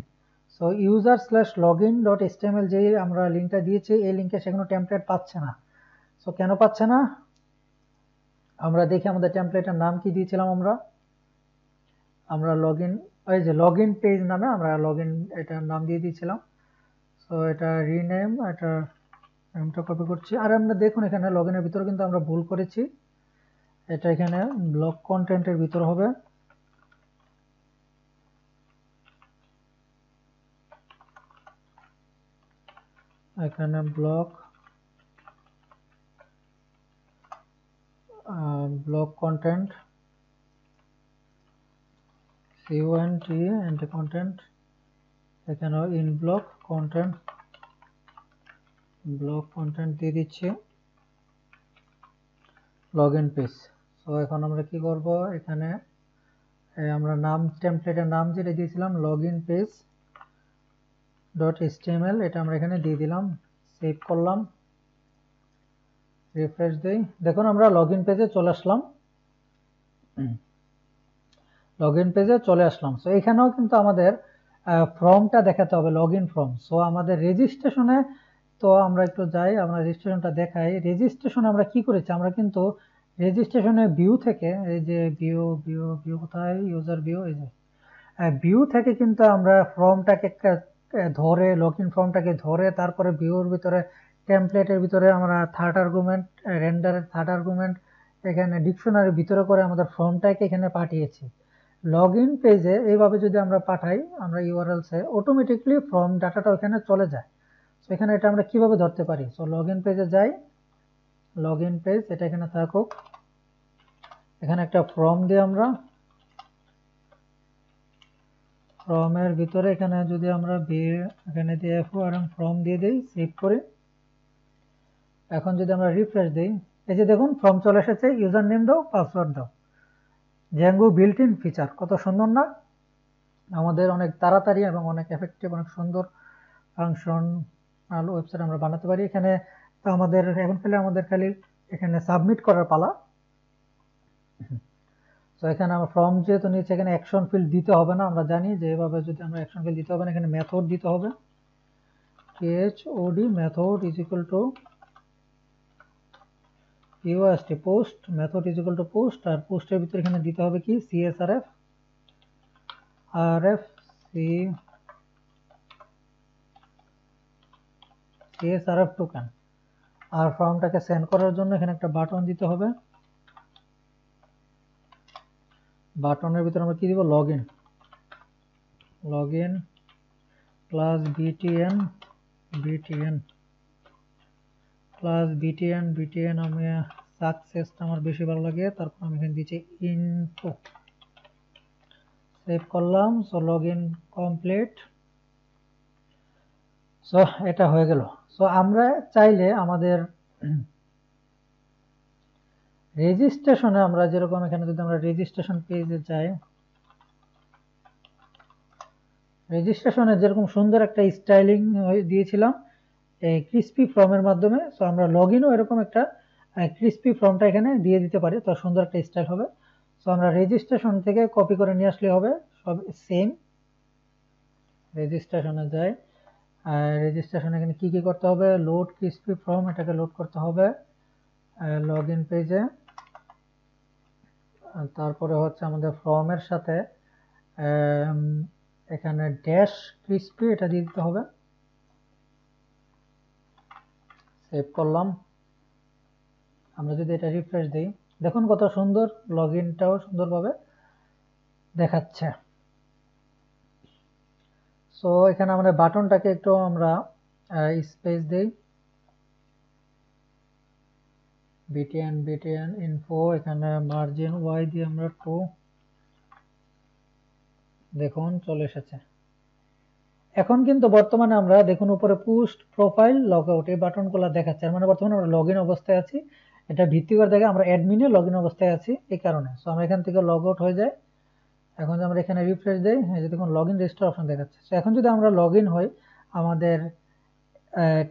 So user slash লগইন.html যে আমরা লিঙ্কটা দিয়েছি, এই লিঙ্কে সে কোনো টেমপ্লেট পাচ্ছে না। সো কেন পাচ্ছে না আমরা দেখি, আমাদের টেমপ্লেটের নাম কি দিয়েছিলাম আমরা লগইন, এই যে লগইন পেজ নামে আমরা লগইন এটার নাম দিয়ে দিয়েছিলাম। সো এটা রিনেম, এটা নামটা কপি করছি। আর আমরা দেখুন এখানে লগইনের ভিতরে কিন্তু আমরা ভুল করেছি, এটা এখানে ব্লক কন্টেন্টের ভিতর হবে। এখানে block content CONT and content, এখানে ইন ব্লক কন্টেন্ট দিয়ে দিচ্ছি লগইন পেজ। সো এখন আমরা কি করব, এখানে আমরা নাম, টেমপ্লেটের নাম যেটা দিয়েছিলাম লগইন পেজ .html, এটা আমরা এখানে দিয়ে দিলাম, সেভ করলাম, রিফ্রেশ দেই। দেখুন আমরা লগইন পেজে চলে আসলাম, সো এখানেও কিন্তু আমাদের ফর্মটা দেখাতে হবে, লগইন ফর্ম। সো আমাদের রেজিস্ট্রেশনে, তো আমরা একটু যাই, আমরা রেজিস্ট্রেশনটা দেখাই। রেজিস্ট্রেশনে আমরা কি করেছি, আমরা কিন্তু রেজিস্ট্রেশনে ভিউ থেকে, এই যে ভিউ কোথায়, ইউজার ভিউ, এই যে ভিউ থেকে কিন্তু আমরা ফর্মটাকে ধরে, লগইন ফর্মটাকে ধরে, তারপরে ভিউর ভিতরে টেমপ্লেটের ভিতরে আমরা থার্ড আর্গুমেন্ট, রেন্ডারের থার্ড আর্গুমেন্ট এখানে ডিকশনারির ভিতরে করে আমাদের ফর্মটাকে এখানে পাঠিয়েছি। লগইন পেজে এইভাবে যদি আমরা পাঠাই, আমরা ইউআরএলসে অটোমেটিকলি ফর্ম ডাটাটা ওখানে চলে যায়। সো এখানে এটা আমরা কিভাবে ধরতে পারি, সো লগইন পেজে যাই, লগইন পেজ এটা এখানে থাকুক, এখানে একটা ফর্ম দিয়ে আমরা ফর্মের ভিতরে এখানে যদি আমরা এখানে দিয়ে ফর্ম দিয়ে দিই, সেভ করি। এখন যদি আমরা রিফ্রেশ দিই, এই যে দেখুন ফর্ম চলে এসেছে, ইউজার নেম দাও, পাসওয়ার্ড দাও, জ্যাঙ্গো বিল্ট ইন ফিচার, কত সুন্দর না? আমাদের অনেক তাড়াতাড়ি এবং অনেক এফেক্টিভ, অনেক সুন্দর ফাংশন ওয়েবসাইট আমরা বানাতে পারি। এখানে তো আমাদের এখন আমাদের খালি এখানে সাবমিট করার পালা। তো এখানে আমরা ফর্ম যেহেতু নিচে, এখানে অ্যাকশন ফিল্ড দিতে হবে না, আমরা জানি যে এভাবে যদি আমরা অ্যাকশন ফিল্ড দিতে হবে না, এখানে মেথড দিতে হবে, THOD method is equal to POST post, method is equal to post, আর পোস্টের ভিতরে এখানে দিতে হবে কি CSRF টোকেন। আর ফর্মটাকে সেন্ড করার জন্য এখানে একটা বাটন দিতে হবে, বাটনের ভিতরে আমরা কি দিব, লগইন প্লাস BTN আমি সাকসেসটা আমার বেশি ভালো লাগে, তারপর আমি এখানে দিচ্ছি ইনফো, সেভ করলাম। সো লগইন কমপ্লিট, সো এটা হয়ে গেল। সো আমরা চাইলে আমাদের রেজিস্ট্রেশনে, আমরা যেরকম এখানে যদি আমরা রেজিস্ট্রেশন পেজে যাই, রেজিস্ট্রেশনে যেরকম সুন্দর একটা স্টাইলিং দিয়েছিলাম এই ক্রিস্পি ফর্মের মাধ্যমে, সো আমরা লগইনও এরকম একটা ক্রিস্পি ফর্মটা এখানে দিয়ে দিতে পারি, তো সুন্দর একটা স্টাইল হবে। সো আমরা রেজিস্ট্রেশন থেকে কপি করে নিয়ে আসলে হবে, সব সেম। রেজিস্ট্রেশনে যাই, রেজিস্ট্রেশন এখানে কি কি করতে হবে, লোড ক্রিসপি ফর্ম, এটাকে লোড করতে হবে লগ ইন পেজে। তারপরে হচ্ছে আমাদের ফর্মের সাথে এখানে ড্যাশ ক্রিসপি এটা দিয়ে দিতে হবে। সেভ করলাম। আমরা যদি এটা রিফ্রেশ দিই, দেখুন কত সুন্দর লগ ইনটাও সুন্দরভাবে দেখাচ্ছে। সো এখানে আমরা বাটনটাকে একটু আমরা স্পেস দেই, বিটিএন ইনফো, এখানে মার্জিন ওয়াই দিয়ে আমরা 2, দেখুন চলে এসেছে। এখন কিন্তু বর্তমানে আমরা দেখুন উপরে পোস্ট, প্রোফাইল, লগ আউট এই বাটনগুলো দেখাচ্ছে, মানে বর্তমানে আমরা লগ ইন অবস্থায় আছি। এটা ভিত্তি করে দেখে আমরা অ্যাডমিনে লগ ইন অবস্থায় আছি এই কারণে। সো আমরা এখান থেকে লগ আউট হয়ে যাই। এখন যদি আমরা এখানে রিফ্রেশ দেই, এই যে দেখুন লগ ইন রেজিস্টার অপশন দেখাচ্ছে। সো এখন যদি আমরা লগ ইন হই, আমাদের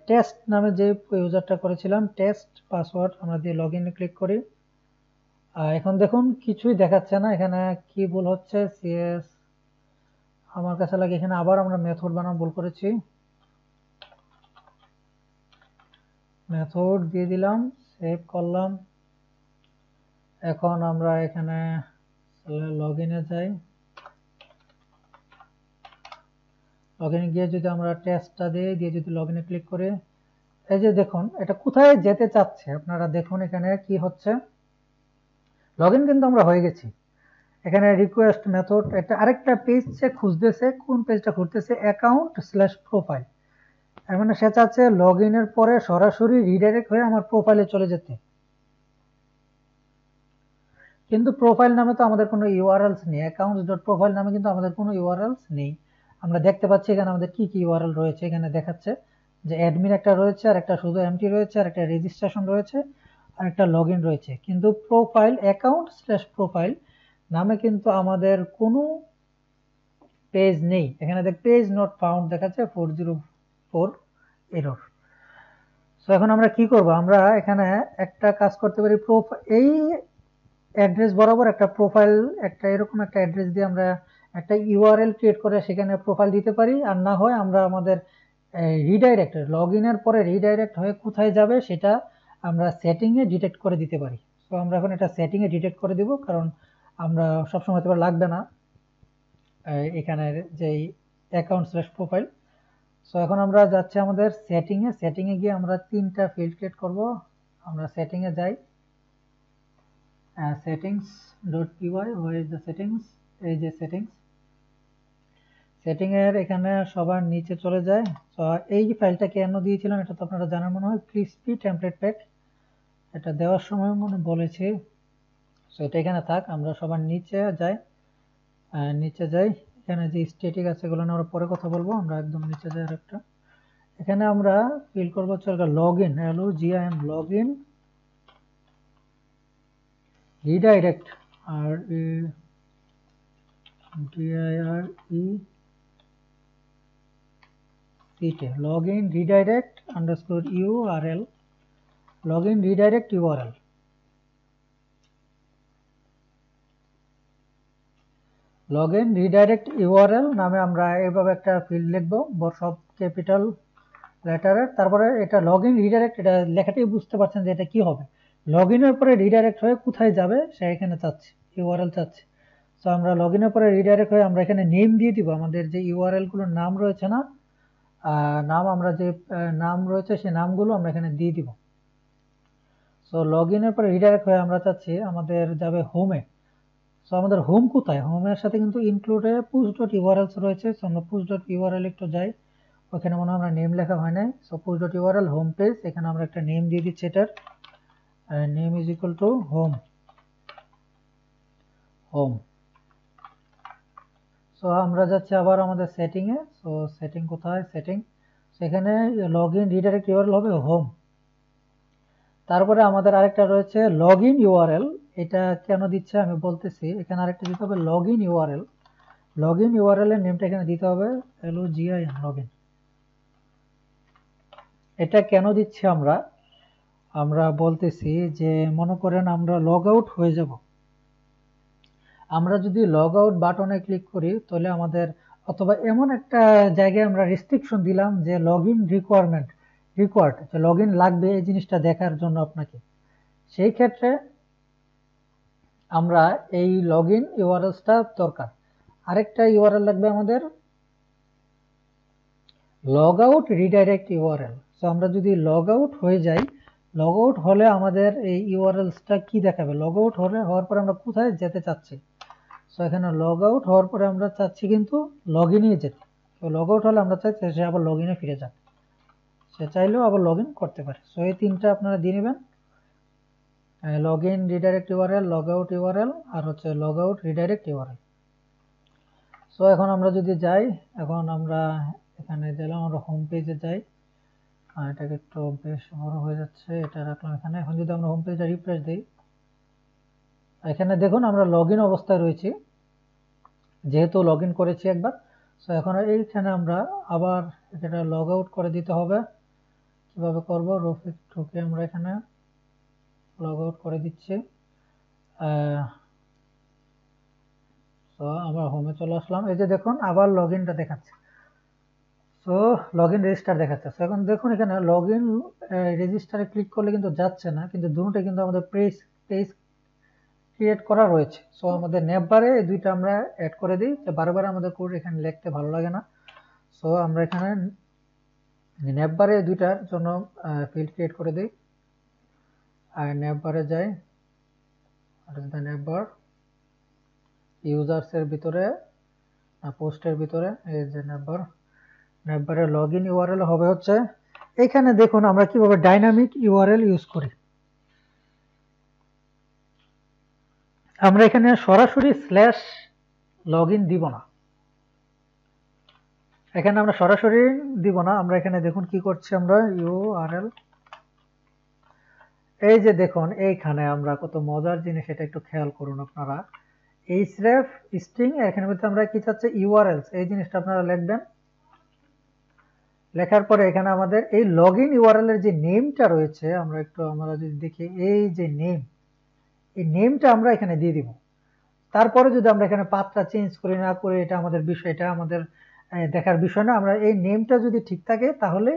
টেস্ট নামে যে ইউজারটা করেছিলাম, টেস্ট পাসওয়ার্ড আমরা দিয়ে লগ ইনে ক্লিক করি। এখন দেখুন কিছুই দেখাচ্ছে না, এখানে কি ভুল হচ্ছে, সিএস আমার কাছে লাগে এখানে আবার আমরা মেথড বানাম ভুল করেছি, মেথড দিয়ে দিলাম, সেভ করলাম। এখন আমরা এখানে লগ ইনে যাই, লগ ইনে গিয়ে যদি আমরা টেস্টটা দিয়ে যদি লগ ইনে ক্লিক করি, এই যে দেখুন এটা কোথায় যেতে চাচ্ছে আপনারা দেখুন এখানে কি হচ্ছে। লগ ইন কিন্তু আমরা হয়ে গেছি, এখানে রিকোয়েস্ট মেথড, এটা আরেকটা পেজ সে খুঁজতেছে, কোন পেজটা খুঁজতেছে, অ্যাকাউন্ট/প্রোফাইল। এর মানে সে চাচ্ছে লগ ইনের পরে সরাসরি রিডাইরেক্ট হয়ে আমার প্রোফাইলে চলে যেতে, কিন্তু প্রোফাইল নামে তো আমাদের কোনো ইউআরএলস নেই, অ্যাকাউন্টস.প্রোফাইল নামে কিন্তু আমাদের কোনো ইউআরএলস নেই। আমরা দেখতে পাচ্ছি এখানে আমাদের কি কি ইউআরএল রয়েছে, এখানে দেখাচ্ছে যে অ্যাডমিন একটা রয়েছে, আর একটা শুধু এমটি রয়েছে, আর একটা রেজিস্ট্রেশন রয়েছে, আর একটা লগ ইন রয়েছে, কিন্তু প্রোফাইল অ্যাকাউন্ট/প্রোফাইল নামে কিন্তু আমাদের কোনো পেজ নেই। এখানে দেখ পেজ নট ফাউন্ড দেখাচ্ছে 404 এরর। সো এখন আমরা কি করব, আমরা এখানে একটা কাজ করতে পারি, এই অ্যাড্রেস বরাবর একটা প্রোফাইল, একটা এরকম একটা অ্যাড্রেস দিয়ে আমরা একটা ইউআরএল ক্রিয়েট করে সেখানে প্রোফাইল দিতে পারি, আর না হয় আমরা আমাদের রিডাইরেক্ট লগ ইনের পরে রিডাইরেক্ট হয়ে কোথায় যাবে সেটা আমরা সেটিংয়ে ডিটেক্ট করে দিতে পারি। তো আমরা এখন এটা সেটিংয়ে ডিটেক্ট করে দিব, কারণ আমরা সবসময় তো লাগবে না এখানের যেই অ্যাকাউন্ট/প্রোফাইল। সো এখন আমরা যাচ্ছি আমাদের সেটিংয়ে গিয়ে আমরা 3টা ফিল্ড ক্রিয়েট করব। আমরা সেটিংয়ে যাই, settings.py, where is the settings, এই যে সেটিং এর এখানে সবার নিচে চলে যায়। তো এই ফাইলটা কেন দিয়েছিলাম এটা তো আপনারা জানার মনে হয়, ক্রিসপি টেমপ্লেট প্যাক, এটা দেওয়ার সময় মনে বলেছি। সো এটা এখানে থাক, আমরা সবার নিচে যাই, এখানে যে স্ট্যাটিক আছে এগুলো নিয়ে আমরা পরে কথা বলবো, আমরা একদম নিচে যাই। আরেকটা এখানে আমরা ফিল করবো log in, LOGIN, log in redirect, আর DIRECT, login redirect underscore URL, login redirect URL, login redirect URL নামে আমরা এইভাবে একটা ফিল্ড লিখবো সব ক্যাপিটাল লেটারের, তারপরে এটা লগইন রিডাইরেক্ট, এটা লেখাটাই বুঝতে পারছেন যে এটা কি হবে, লগইনের পরে রিডাইরেক্ট হয়ে কোথায় যাবে সে এখানে চাচ্ছে, ইউআরএল চাচ্ছে। তো আমরা লগইনের পরে রিডাইরেক্ট হয়ে আমরা এখানে নেম দিয়ে দিব, আমাদের যে ইউআরএল গুলোর নাম রয়েছে না, নাম আমরা যে নাম রয়েছে সেই নামগুলো আমরা এখানে দিয়ে দিব। সো লগ ইনের পরে রিডাইরেক্ট হয়ে আমরা চাচ্ছি আমাদের যাবে হোমে। সো আমাদের হোম কোথায়, হোমের সাথে কিন্তু ইনক্লুডে push.urls রয়েছে। সো আমরা push.url একটু যাই, ওখানে মনে হয় আমরা নেম লেখা হয় নাই। সো push.url হোম পেজ, এখানে আমরা একটা নেম দিয়ে দিচ্ছি, এটার name is equal two home. So আমরা যাচ্ছি আবার আমাদের সেটিংয়ে। সো সেটিং কোথায়, সেটিং, সেখানে লগ ইন রিডাইরেক্ট ইউআরএল হবে হোম। তারপরে আমাদের আরেকটা রয়েছে লগ ইন ইউআরএল, এটা কেন দিচ্ছে আমি বলতেছি, এখানে আরেকটা দিতে হবে log in URL. Log in URL এর নেমটা এখানে দিতে হবে LOGIN, লগ ইন। এটা কেন দিচ্ছি আমরা বলতেছি যে মনে করেন আমরা লগ আউট হয়ে যাব, আমরা যদি লগ আউট বাটনে ক্লিক করি তাহলে আমাদের, অথবা এমন একটা জায়গায় আমরা রেস্ট্রিকশন দিলাম যে লগইন রিকোয়ার্ড, যে লগইন লাগবে এই জিনিসটা দেখার জন্য আপনাকে, সেই ক্ষেত্রে আমরা এই লগইন ইউআরএলটা দরকার। আরেকটা ইউআরএল লাগবে আমাদের log out redirect URL. So আমরা যদি লগ আউট হয়ে যাই, লগ আউট হলে আমাদের এই ইউআরএলসটা কি দেখাবে, লগ আউট হওয়ার পরে আমরা কোথায় যেতে চাচ্ছি। সো এখানে লগ আউট হওয়ার পরে আমরা চাচ্ছি কিন্তু লগ ইনে যেতে। তো লগ আউট হলে আমরা চাচ্ছি সে আবার লগ ইনে ফিরে যাক, সে চাইলেও আবার লগ ইন করতে পারে। সো এই তিনটা আপনারা দিয়ে নেবেন, log in redirect URL, log out URL, আর হচ্ছে log out redirect URL. So এখন আমরা যদি যাই, এখন আমরা এখানে গেলাম, আমরা হোম পেজে যাই, আর এটাকে একটু বেশ বড় হয়ে যাচ্ছে, এটা রাখলাম এখানে। এখন যদি আমরা হোম পেজটা রিফ্রেশ দিই, এখানে দেখুন আমরা লগ ইন অবস্থায় রয়েছি, যেহেতু লগ ইন করেছি একবার। সো এখন এইখানে আমরা আবার এটা লগ আউট করে দিতে হবে। কিভাবে করব, রফিক ঢুকে আমরা এখানে লগ আউট করে দিচ্ছি। সো আমরা হোমে চলে আসলাম, এই যে দেখুন আবার লগ ইনটা দেখাচ্ছে। সো লগ ইন রেজিস্টার দেখাচ্ছে। সো এখন দেখুন এখানে লগ ইন রেজিস্টারে ক্লিক করলে কিন্তু যাচ্ছে না, কিন্তু দুটোটা কিন্তু আমাদের পেজ ক্রিয়েট করা রয়েছে। সো আমাদের নেভবারে এই দুইটা আমরা অ্যাড করে দিই, যে বারবার আমাদের কোড এখানে লিখতে ভালো লাগে না। সো আমরা এখানে নেভবারে দুইটার জন্য ফিল্ড ক্রিয়েট করে দিই, আর নেভবারে যাই, নেভবার ইউজার্সের ভিতরে, পোস্টের ভিতরে, এই যে নেভবারে লগ ইন ইউআরএল হবে হচ্ছে এখানে। দেখুন আমরা কিভাবে ডাইনামিক ইউআরএল ইউজ করি। আমরা এখানে সরাসরি স্ল্যাশ লগ ইন দিব না, এখানে আমরা সরাসরি দিব না। আমরা এখানে দেখুন কি করছি, আমরা ইউআরএল, এই যে দেখুন এইখানে আমরা কত মজার জিনিস, এটা একটু খেয়াল করুন আপনারা। href স্ট্রিং, এখানে মধ্যে আমরা কি চাচ্ছি ইউআরএলস, এই জিনিসটা আপনারা লিখবেন। লেখার পরে এখানে আমাদের এই লগ ইন ইউআরএল এর যে নেমটা রয়েছে, আমরা যদি দেখি এই যে নেম, এই নেমটা আমরা এখানে দিয়ে দিব। তারপরে যদি আমরা এখানে পাথটা চেঞ্জ করি না করে, এটা আমাদের বিষয়, এটা আমাদের দেখার বিষয় না। আমরা এই নেমটা যদি ঠিক থাকে তাহলে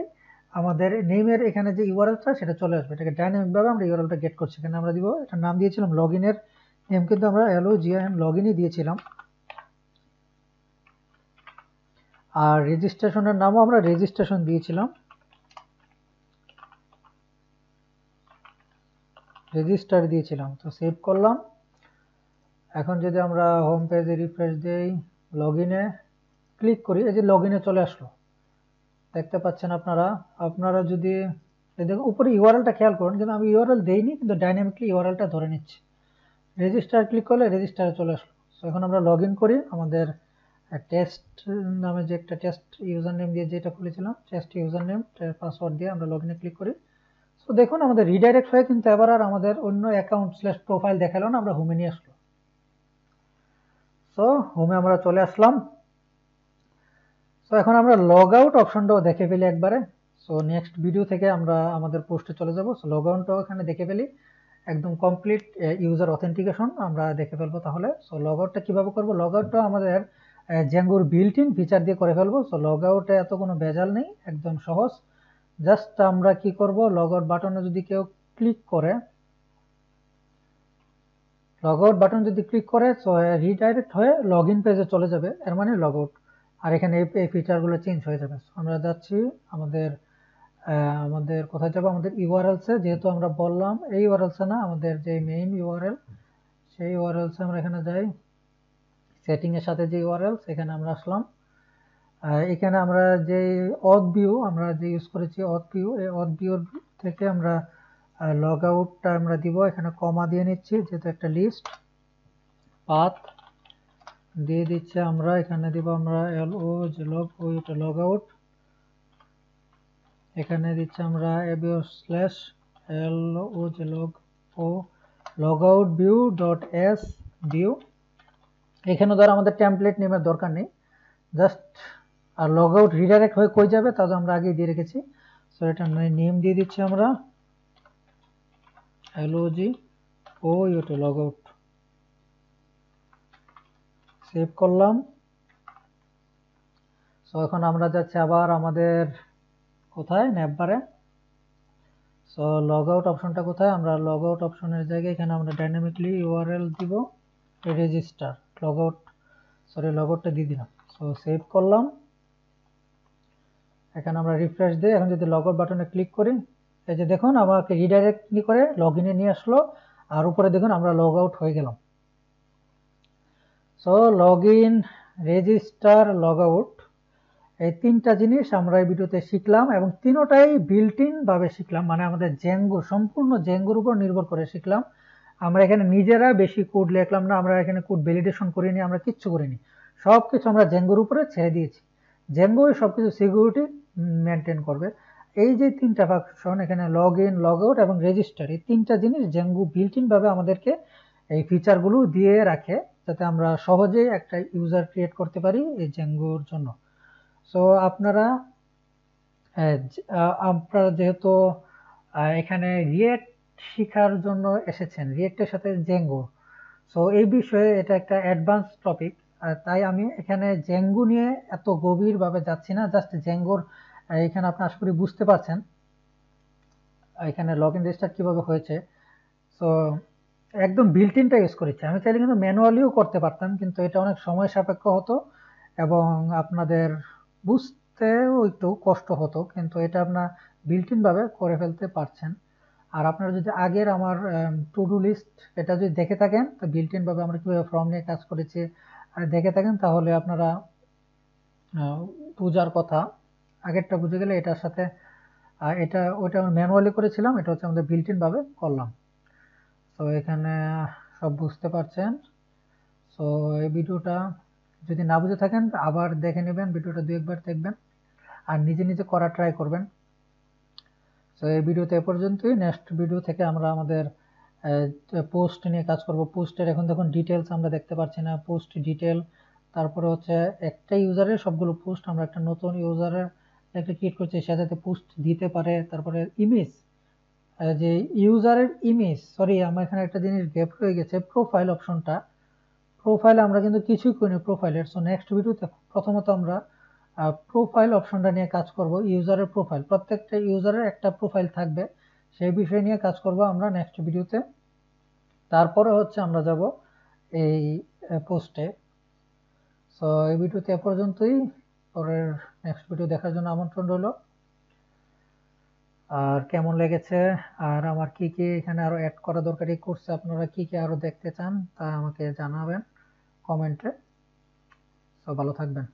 আমাদের নেমের এখানে যে ইউআরএলটা সেটা চলে আসবে। এটাকে ডাইনামিক ভাবে আমরা ইউআরএলটা গেট করছি। এখানে আমরা দিব, এটার নাম দিয়েছিলাম লগইনের নেম, কিন্তু আমরা LOGIN লগইনই দিয়েছিলাম, আর রেজিস্ট্রেশনের নামও আমরা রেজিস্ট্রেশন দিয়েছিলাম, রেজিস্টার দিয়েছিলাম। তো সেভ করলাম। এখন যদি আমরা হোম পেজে রিফ্রেশ দেই, লগইনে ক্লিক করি, এই যে লগইনে চলে আসলো, দেখতে পাচ্ছেন আপনারা যদি দেখুন উপরে ইউআরএলটা খেয়াল করুন, কিন্তু আমি ইউআরএল দেইনি, কিন্তু ডাইনামিকলি ইউআরএলটা ধরে নিচ্ছে। রেজিস্টার ক্লিক করলে রেজিস্টারে চলে আসলো। সো এখন আমরা লগ ইন করি, আমাদের টেস্ট নামে যে একটা টেস্ট ইউজার নেম দিয়ে যেটা খুলেছিলাম, টেস্ট ইউজার নেম পাসওয়ার্ড দিয়ে আমরা লগ ইনে ক্লিক করি। সো দেখুন আমাদের রিডাইরেক্ট হয়ে কিন্তু এবার আর আমাদের অন্য অ্যাকাউন্ট স্ল্যাশ প্রোফাইল দেখালো না, আমরা হোমে নিয়ে আসলো। সো হোমে আমরা চলে আসলাম। সো এখন আমরা লগ আউট অপশনটাও দেখে ফেলি একবারে। সো নেক্সট ভিডিও থেকে আমরা আমাদের পোস্টে চলে যাব। সো লগ আউটটাও এখানে দেখে ফেলি, একদম কমপ্লিট ইউজার অথেন্টিকেশন আমরা দেখে ফেলবো তাহলে। সো লগ আউটটা কিভাবে করবো, লগ আউটটা আমাদের জ্যাঙ্গোর বিল্ট ইন ফিচার দিয়ে করে ফেলবো। সো লগ আউটে এত কোনো ভেজাল নেই, একদম সহজ। জাস্ট আমরা কি করব, লগ আউট বাটনে যদি কেউ ক্লিক করে, লগ আউট বাটন যদি ক্লিক করে, সো রিডাইরেক্ট হয়ে লগ ইন পেজে চলে যাবে, এর মানে লগ আউট। আর এখানে এই ফিচারগুলো চেঞ্জ হয়ে যাবে। আমরা যাচ্ছি আমাদের কোথায় যাবো, আমাদের ইউআরএলসে, যেহেতু আমরা বললাম এই ইউআরএলসে না, আমাদের যে মেইন ইউআরএল, সেই ইউআরএলসে আমরা এখানে যাই, সেটিং এর সাথে যে ইউআরএল, সেখানে আমরা আসলাম। এখানে আমরা যে অথ ভিউ আমরা যে ইউজ করেছি, অথ ভিউ, এই অথ ভিউর থেকে আমরা লগ আউটটা আমরা দিব, এখানে কমা দিয়ে নিচ্ছি যেহেতু একটা লিস্ট, পাথ দিয়ে দিচ্ছে আমরা, এখানে দিব আমরা লগ আউট, এখানে দিচ্ছি আমরা logout.view. এখানে ধর আমাদের টেমপ্লেট নেমের দরকার নেই, জাস্ট আর লগ আউট রিডাইরেক্ট হয়ে কই যাবে তা তো আমরা আগেই দিয়ে রেখেছি। সো এটা নেম দিয়ে দিচ্ছি আমরা logout লগ আউট। সেভ করলাম। সো এখন আমরা যাচ্ছি আবার আমাদের কোথায়, ন্যাভবারে। সো লগ আউট অপশনটা কোথায়, আমরা লগ আউট অপশনের জায়গায় এখানে আমরা ডাইনামিকলি ইউআরএল দিব register log out, sorry log আউটটা দিয়ে দিলাম। সো সেভ করলাম। এখানে আমরা রিফ্রেশ দিই। এখন যদি লগ আউট বাটনে ক্লিক করি, এই যে দেখুন আমাকে রিডাইরেক্ট করে লগ ইনে নিয়ে আসলো, আর উপরে দেখুন আমরা লগ আউট হয়ে গেলাম। So log in, register, log out, এই তিনটা জিনিস আমরা এই ভিডিওতে শিখলাম এবং তিনোটাই বিল্ট ইন ভাবে শিখলাম, মানে আমাদের জেঙ্গো, সম্পূর্ণ জেঙ্গোর উপর নির্ভর করে শিখলাম। আমরা এখানে নিজেরা বেশি কোড লিখলাম না, আমরা এখানে কোড ভ্যালিডেশন করিনি, আমরা কিচ্ছু করিনি, সবকিছু আমরা জেঙ্গোর উপরে ছেড়ে দিয়েছি। জেঙ্গোই সবকিছু সিকিউরিটি মেনটেন করবে। এই যে তিনটা ফাংশন এখানে লগ ইন, লগ আউট এবং রেজিস্টার, এই তিনটা জিনিস জেঙ্গো বিল্ট ইন ভাবে আমাদেরকে এই ফিচারগুলো দিয়ে রাখে, যাতে আমরা সহজেই একটা ইউজার ক্রিয়েট করতে পারি এই জেঙ্গোর জন্য। সো আপনারা যেহেতু এখানে রিয়েক্ট শেখার জন্য এসেছেন, রিয়েক্টের সাথে জেঙ্গো, সো এই বিষয়ে এটা একটা অ্যাডভান্স টপিক, তাই আমি এখানে জেঙ্গো নিয়ে এত গভীরভাবে যাচ্ছি না, জাস্ট জেঙ্গোর এখানে আপনি আশা করি বুঝতে পারছেন এখানে লগ ইন রেজিস্টার কীভাবে হয়েছে। সো একদম বিল্ট ইনটা ইউজ করেছি, আমি চাইলে কিন্তু ম্যানুয়ালিও করতে পারতাম, কিন্তু এটা অনেক সময় সাপেক্ষ হতো এবং আপনাদের বুঝতেও একটু কষ্ট হতো, কিন্তু এটা আপনার বিল্ট ইন ভাবে করে ফেলতে পারছেন। আর আপনারা যদি আগের আমার টু ডু লিস্ট এটা যদি দেখে থাকেন, তো বিল্ট ইন ভাবে আমরা কীভাবে ফর্ম নিয়ে কাজ করেছি আর দেখে থাকেন, তাহলে আপনারা বুঝার কথা, আগেরটা বুঝে গেলে এটার সাথে এটা ওইটা আমরা ম্যানুয়ালি করেছিলাম, এটা হচ্ছে আমাদের বিল্ট ইন ভাবে করলাম। তো এখানে সব বুঝতে পারছেন। সো এই ভিডিওটা যদি না বুঝে থাকেন আবার দেখে নেবেন, ভিডিওটা 2-1 বার দেখবেন আর নিজে নিজে করা ট্রাই করবেন। সো এই ভিডিওতে এ পর্যন্তই। নেক্সট ভিডিও থেকে আমরা আমাদের পোস্ট নিয়ে কাজ করব। পোস্টের এখন দেখুন ডিটেলস আমরা দেখতে পাচ্ছি না, পোস্ট ডিটেল, তারপরে হচ্ছে একটা ইউজারের সবগুলো পোস্ট, আমরা একটা নতুন ইউজারের একটা ক্রিয়েট করছি, সে যাতে পোস্ট দিতে পারে। তারপরে ইমেজ, যে ইউজারের ইমেজ, সরি আমার এখানে একটা জিনিস গ্যাপ হয়ে গেছে, প্রোফাইল অপশনটা, প্রোফাইলে আমরা কিন্তু কিছুই করিনি প্রোফাইলের। সো নেক্সট ভিডিওতে প্রথমত আমরা প্রোফাইল অপশনটা নিয়ে কাজ করব। ইউজারের প্রোফাইল, প্রত্যেকটা ইউজারের একটা প্রোফাইল থাকবে, সেই বিষয় নিয়ে কাজ করব আমরা নেক্সট ভিডিওতে। তারপরে হচ্ছে আমরা যাব এই পোস্টে। সো এই ভিডিওতে এ পর্যন্তই, পরের নেক্সট ভিডিও দেখার জন্য আমন্ত্রণ রইল। আর কেমন লেগেছে আর আমার কি কি এখানে আরো অ্যাড করা দরকার এই কোর্সে, আপনারা কি কি আরো দেখতে চান তা আমাকে জানাবেন কমেন্টে। সো ভালো থাকবেন।